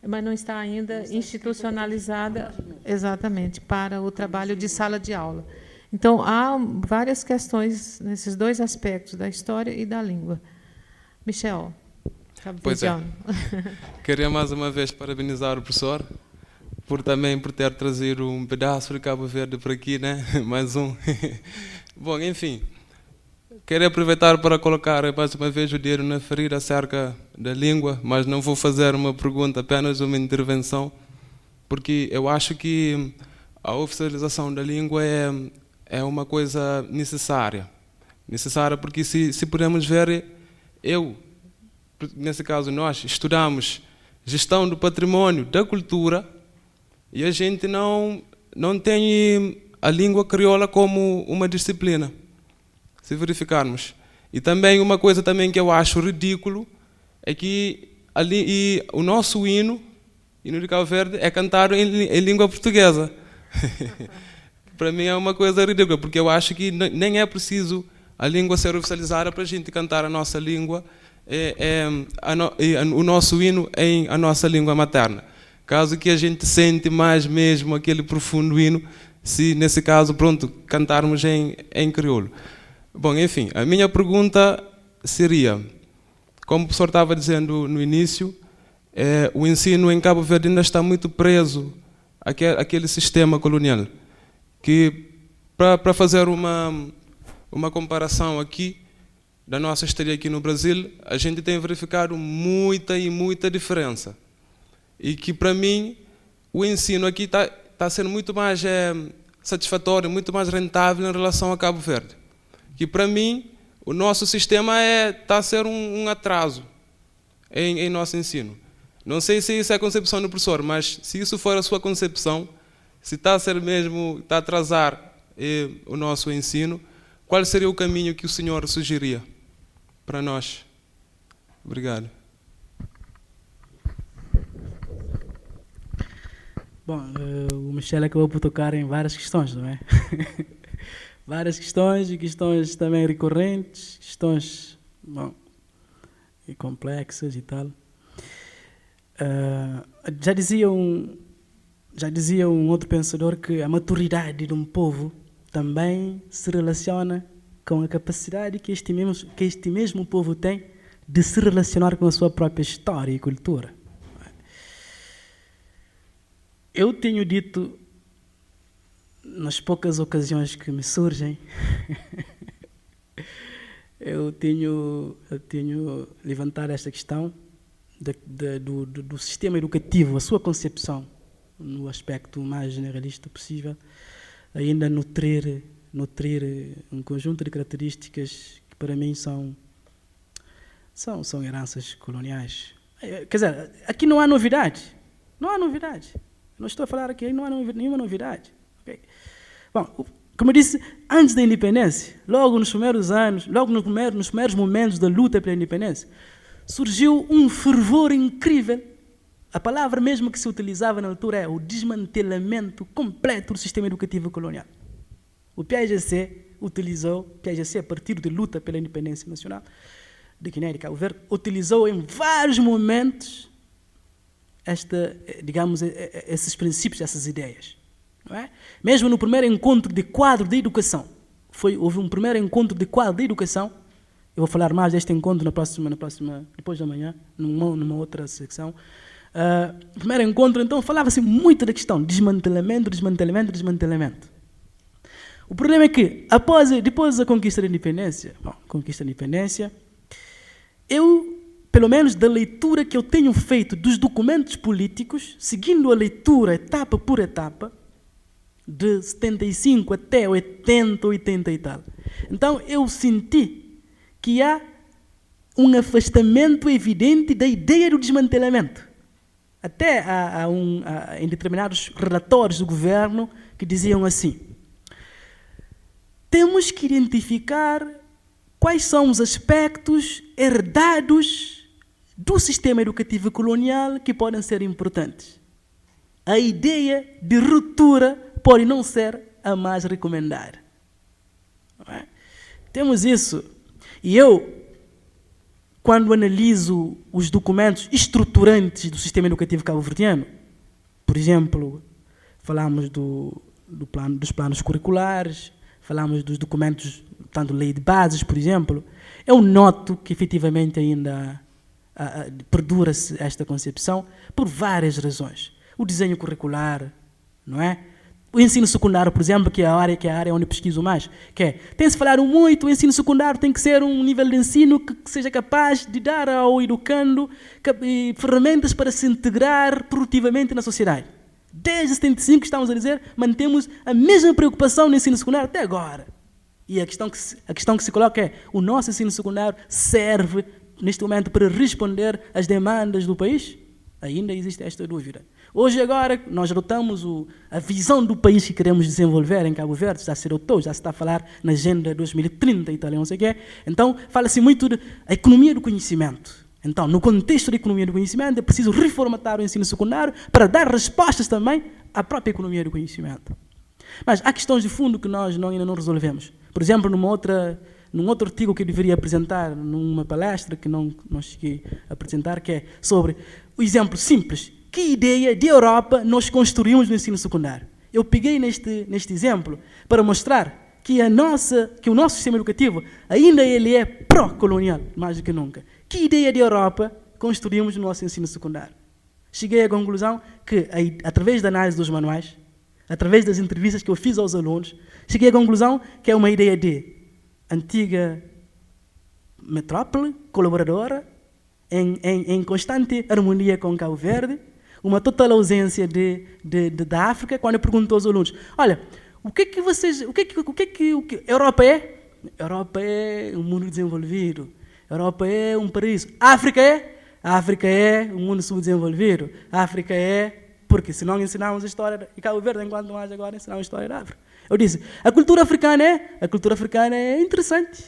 Mas não está ainda institucionalizada, exatamente, para o trabalho de sala de aula. Então, há várias questões nesses dois aspectos, da história e da língua. Michel, pois é. Queria mais uma vez parabenizar o professor por ter trazido um pedaço de Cabo Verde por aqui, né? Mais um. Bom, enfim, queria aproveitar para colocar mais uma vez o dedo na ferida acerca da língua, mas não vou fazer uma pergunta, apenas uma intervenção, porque eu acho que a oficialização da língua é uma coisa necessária. Necessária porque, se podemos ver, nesse caso nós, estudamos gestão do património, da cultura, e a gente não tem a língua crioula como uma disciplina, se verificarmos. E também uma coisa também que eu acho ridículo é que o nosso hino de Cabo Verde, é cantado em língua portuguesa. Para mim é uma coisa ridícula, porque eu acho que nem é preciso a língua ser oficializada para a gente cantar a nossa língua, o nosso hino em a nossa língua materna. Caso que a gente sente mais mesmo aquele profundo hino, se nesse caso, cantarmos em crioulo. Bom, enfim, a minha pergunta seria, como o professor estava dizendo no início, o ensino em Cabo Verde ainda está muito preso àquele sistema colonial, que, para fazer uma comparação aqui, da nossa história aqui no Brasil, a gente tem verificado muita diferença. E que, para mim, o ensino aqui está sendo muito mais satisfatório, muito mais rentável em relação a Cabo Verde. Que, para mim, o nosso sistema está a ser um atraso em nosso ensino. Não sei se isso é a concepção do professor, mas se isso for a sua concepção, se está a atrasar o nosso ensino, qual seria o caminho que o senhor sugeria para nós? Obrigado. Bom, o Michel acabou por tocar em várias questões, não é? Várias questões, e questões também recorrentes, questões, e complexas e tal. Já dizia um outro pensador que a maturidade de um povo também se relaciona com a capacidade que este mesmo povo tem de se relacionar com a sua própria história e cultura. Eu tenho dito, nas poucas ocasiões que me surgem, eu tenho levantado esta questão do sistema educativo, a sua concepção, no aspecto mais generalista possível, ainda nutrir um conjunto de características que para mim são heranças coloniais. Quer dizer, aqui não há novidade. Não há novidade. Não estou a falar aqui, não há nenhuma novidade. Okay? Bom, como eu disse, antes da independência, logo nos primeiros anos, nos primeiros momentos da luta pela independência, surgiu um fervor incrível. A palavra mesmo que se utilizava na altura é o desmantelamento completo do sistema educativo colonial. O PAIGC a partir de luta pela independência nacional de Guiné e de Cabo Verde, utilizou em vários momentos esses princípios, essas ideias. Não é? Mesmo no primeiro encontro de quadro de educação, houve um primeiro encontro de quadro de educação. Eu vou falar mais deste encontro na próxima depois da manhã, numa outra secção. No primeiro encontro, então, falava-se muito da questão desmantelamento. O problema é que, depois da conquista da independência, eu, pelo menos da leitura que eu tenho feito dos documentos políticos, seguindo a leitura etapa por etapa, de 75 até 80 e tal. Então, eu senti que há um afastamento evidente da ideia do desmantelamento. Até em determinados relatórios do governo que diziam assim: temos que identificar quais são os aspectos herdados do sistema educativo colonial que podem ser importantes. A ideia de ruptura pode não ser a mais recomendada. Não é? Temos isso. E eu, quando analiso os documentos estruturantes do sistema educativo cabo-verdiano, por exemplo, falamos dos planos curriculares, falamos dos documentos, tanto lei de bases, por exemplo, eu noto que efetivamente ainda perdura-se esta concepção por várias razões. O desenho curricular, não é? O ensino secundário, por exemplo, que é a área onde eu pesquiso mais, tem-se falado muito, o ensino secundário tem que ser um nível de ensino que seja capaz de dar ao educando ferramentas para se integrar produtivamente na sociedade. Desde 75, estamos a dizer, mantemos a mesma preocupação no ensino secundário até agora. E a questão que se coloca é: o nosso ensino secundário serve, neste momento, para responder às demandas do país? Ainda existe esta dúvida. Hoje, agora, nós adotamos a visão do país que queremos desenvolver em Cabo Verde, já se adotou, já se está a falar na Agenda 2030 e tal, não sei o quê. Então, fala-se muito da economia do conhecimento. Então, no contexto da economia do conhecimento, é preciso reformatar o ensino secundário para dar respostas também à própria economia do conhecimento. Mas há questões de fundo que nós ainda não resolvemos. Por exemplo, num outro artigo que eu deveria apresentar, numa palestra que não cheguei a apresentar, que é sobre o exemplo simples. Que ideia de Europa nós construímos no ensino secundário? Eu peguei neste exemplo para mostrar que o nosso sistema educativo ainda ele é pró-colonial, mais do que nunca. Que ideia de Europa construímos no nosso ensino secundário? Cheguei à conclusão que, através da análise dos manuais, através das entrevistas que eu fiz aos alunos, cheguei à conclusão que é uma ideia de antiga metrópole colaboradora, em constante harmonia com Cabo Verde, uma total ausência da África. Quando eu pergunto aos alunos: olha, o que a Europa é? A Europa é um mundo desenvolvido. A Europa é um paraíso. A África é? A África é um mundo subdesenvolvido. A África é... Porque se não ensinamos a história de Cabo Verde, enquanto nós agora ensinamos a história da África. Eu disse: a cultura africana é? A cultura africana é interessante.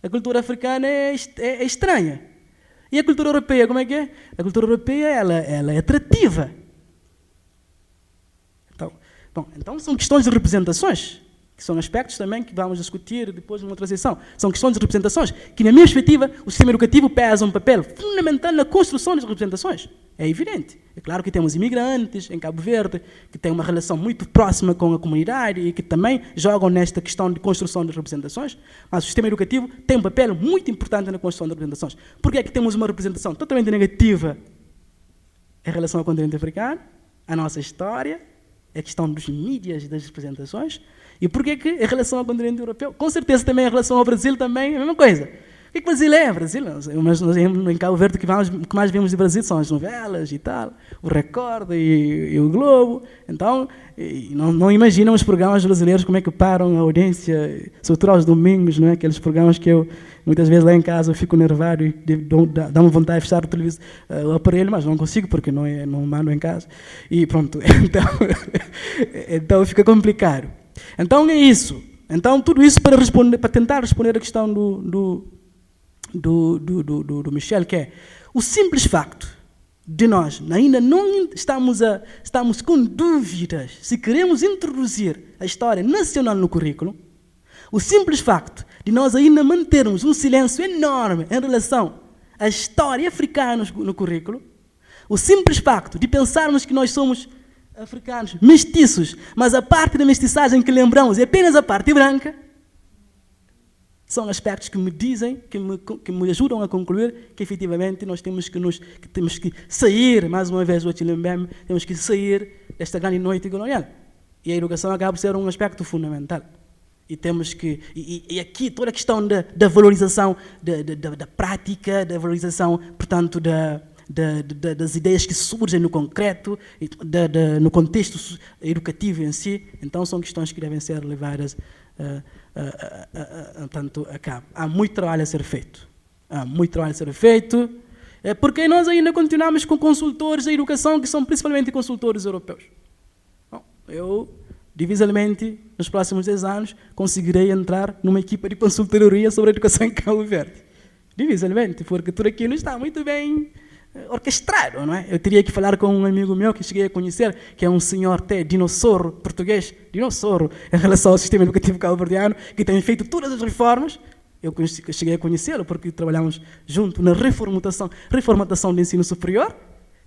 A cultura africana é estranha. E a cultura europeia, como é que é? A cultura europeia, ela é atrativa. Então são questões de representações, que são aspectos também que vamos discutir depois numa outra sessão. São questões de representações, que na minha perspectiva, o sistema educativo pesa um papel fundamental na construção das representações. É evidente. É claro que temos imigrantes em Cabo Verde, que têm uma relação muito próxima com a comunidade e que também jogam nesta questão de construção das representações, mas o sistema educativo tem um papel muito importante na construção das representações. Por que é que temos uma representação totalmente negativa em relação ao continente africano, a nossa história, a questão dos mídias e das representações? E por que é que em relação ao continente europeu? Com certeza também em relação ao Brasil também é a mesma coisa. O que é que o Brasil é? Brasil, nós em Cabo Verde, o que mais vemos de Brasil são as novelas e tal, o Record e o Globo. Então, não imaginam os programas brasileiros como é que param a audiência, sobretudo aos domingos, não é? Aqueles programas que eu, muitas vezes lá em casa, eu fico nervado e dá-me vontade de fechar o aparelho, mas não consigo porque não mando em casa. E pronto, então fica complicado. Então é isso. Então tudo isso para tentar responder a questão do Michel, que é o simples facto de nós ainda não estamos com dúvidas se queremos introduzir a história nacional no currículo, o simples facto de nós ainda mantermos um silêncio enorme em relação à história africana no currículo, o simples facto de pensarmos que nós somos africanos mestiços, mas a parte da mestiçagem que lembramos é apenas a parte branca, São aspectos que me dizem, que me ajudam a concluir que, efetivamente, nós temos que sair, mais uma vez, o Achilembem, temos que sair desta grande noite colonial. E a educação acaba por ser um aspecto fundamental. E temos que... E aqui toda a questão da valorização da prática, da valorização, portanto, das ideias que surgem no concreto, no contexto educativo em si, então são questões que devem ser levadas tanto a cabo. Há muito trabalho a ser feito. Há muito trabalho a ser feito, porque nós ainda continuamos com consultores da educação que são principalmente consultores europeus. Bom, eu, dificilmente, nos próximos 10 anos, conseguirei entrar numa equipa de consultoria sobre a educação em Cabo Verde. Dificilmente, porque tudo aquilo está muito bem orquestrado, não é? Eu teria que falar com um amigo meu que cheguei a conhecer, que é um senhor até dinossauro português, dinossauro em relação ao sistema educativo cabo-verdiano, que tem feito todas as reformas. Eu cheguei a conhecê-lo porque trabalhamos junto na reformatação do ensino superior.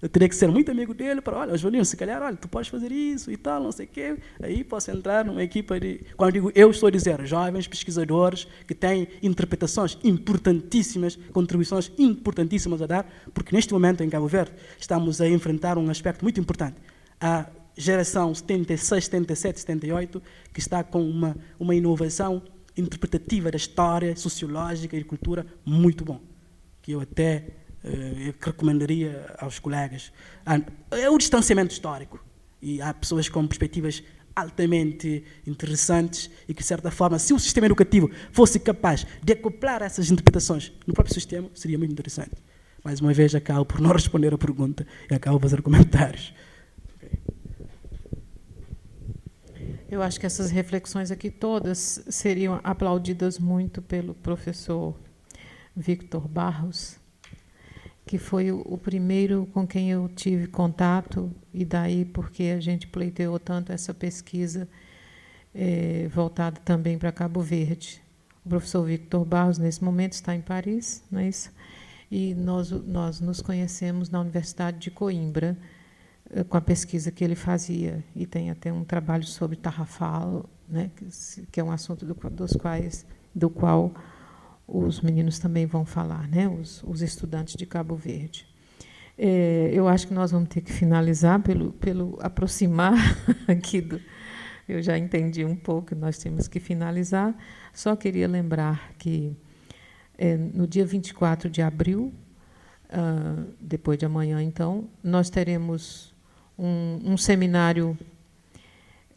Eu teria que ser muito amigo dele para, olha, Jolinho, se calhar, olha, tu podes fazer isso e tal, não sei o quê. Aí posso entrar numa equipa de... Quando digo eu, estou a dizer jovens pesquisadores que têm interpretações importantíssimas, contribuições importantíssimas a dar, porque neste momento, em Cabo Verde, estamos a enfrentar um aspecto muito importante. A geração 76, 77, 78, que está com uma inovação interpretativa da história, sociológica e cultura muito bom, que eu até... que recomendaria aos colegas. É o distanciamento histórico. E há pessoas com perspectivas altamente interessantes e que, de certa forma, se o sistema educativo fosse capaz de acoplar essas interpretações no próprio sistema, seria muito interessante. Mais uma vez, acabo por não responder a pergunta e acabo por fazer comentários. Okay. Eu acho que essas reflexões aqui todas seriam aplaudidas muito pelo professor Victor Barros, que foi o primeiro com quem eu tive contato, e daí porque a gente pleiteou tanto essa pesquisa voltada também para Cabo Verde. O professor Victor Barros, nesse momento, está em Paris, não é isso? E nós nos conhecemos na Universidade de Coimbra, com a pesquisa que ele fazia, e tem até um trabalho sobre Tarrafal, né, que é um assunto do qual os meninos também vão falar, né? Os estudantes de Cabo Verde. Eu acho que nós vamos ter que finalizar pelo aproximar aqui do... Eu já entendi um pouco, nós temos que finalizar. Só queria lembrar que no dia 24 de abril, depois de amanhã, então, nós teremos um seminário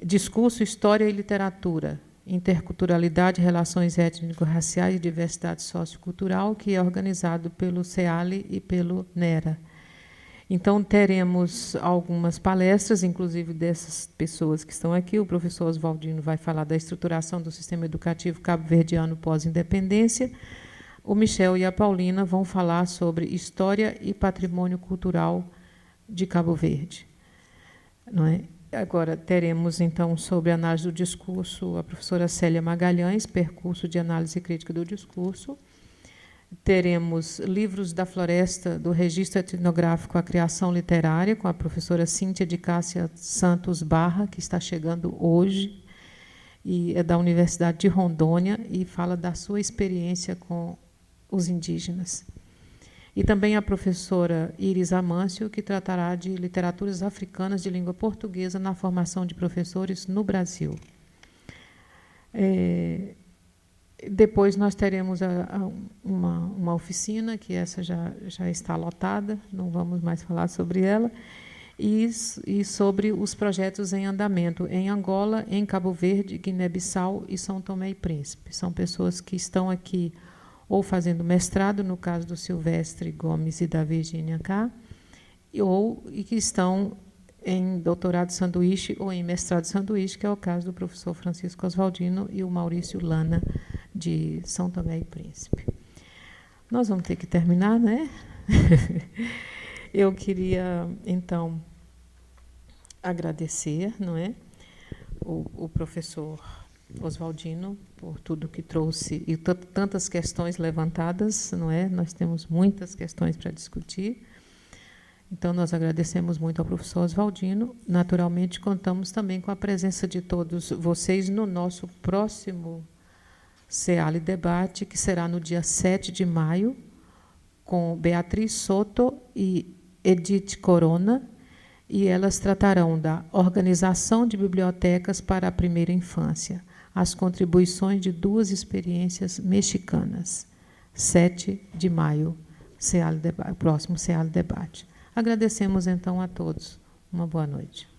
Discurso, História e Literatura, Interculturalidade, Relações Étnico-Raciais e Diversidade Sociocultural, que é organizado pelo CEALI e pelo NERA. Então, teremos algumas palestras, inclusive dessas pessoas que estão aqui. O professor Oswaldino vai falar da estruturação do sistema educativo cabo-verdiano pós-independência. O Michel e a Paulina vão falar sobre História e Patrimônio Cultural de Cabo Verde. Não é? Agora, teremos, então, sobre análise do discurso, a professora Célia Magalhães, percurso de análise crítica do discurso. Teremos Livros da Floresta, do Registro Etnográfico à Criação Literária, com a professora Cíntia de Cássia Santos Barra, que está chegando hoje, e é da Universidade de Rondônia, e fala da sua experiência com os indígenas. E também a professora Iris Amâncio, que tratará de literaturas africanas de língua portuguesa na formação de professores no Brasil. Depois nós teremos uma oficina, que essa já está lotada, não vamos mais falar sobre ela, e sobre os projetos em andamento em Angola, em Cabo Verde, Guiné-Bissau e São Tomé e Príncipe. São pessoas que estão aqui ou fazendo mestrado, no caso do Silvestre Gomes e da Virgínia K., e que estão em doutorado sanduíche ou em mestrado sanduíche, que é o caso do professor Francisco Oswaldino e o Maurício Lana, de São Tomé e Príncipe. Nós vamos ter que terminar, né? Eu queria, então, agradecer, não é, o professor Oswaldino por tudo que trouxe e tantas questões levantadas, não é? Nós temos muitas questões para discutir. Então, nós agradecemos muito ao professor Oswaldino. Naturalmente, contamos também com a presença de todos vocês no nosso próximo Ceale Debate, que será no dia 7 de maio, com Beatriz Soto e Edith Corona, e elas tratarão da organização de bibliotecas para a primeira infância, as contribuições de 2 experiências mexicanas. 7 de maio, próximo Ceale Debate. Agradecemos, então, a todos. Uma boa noite.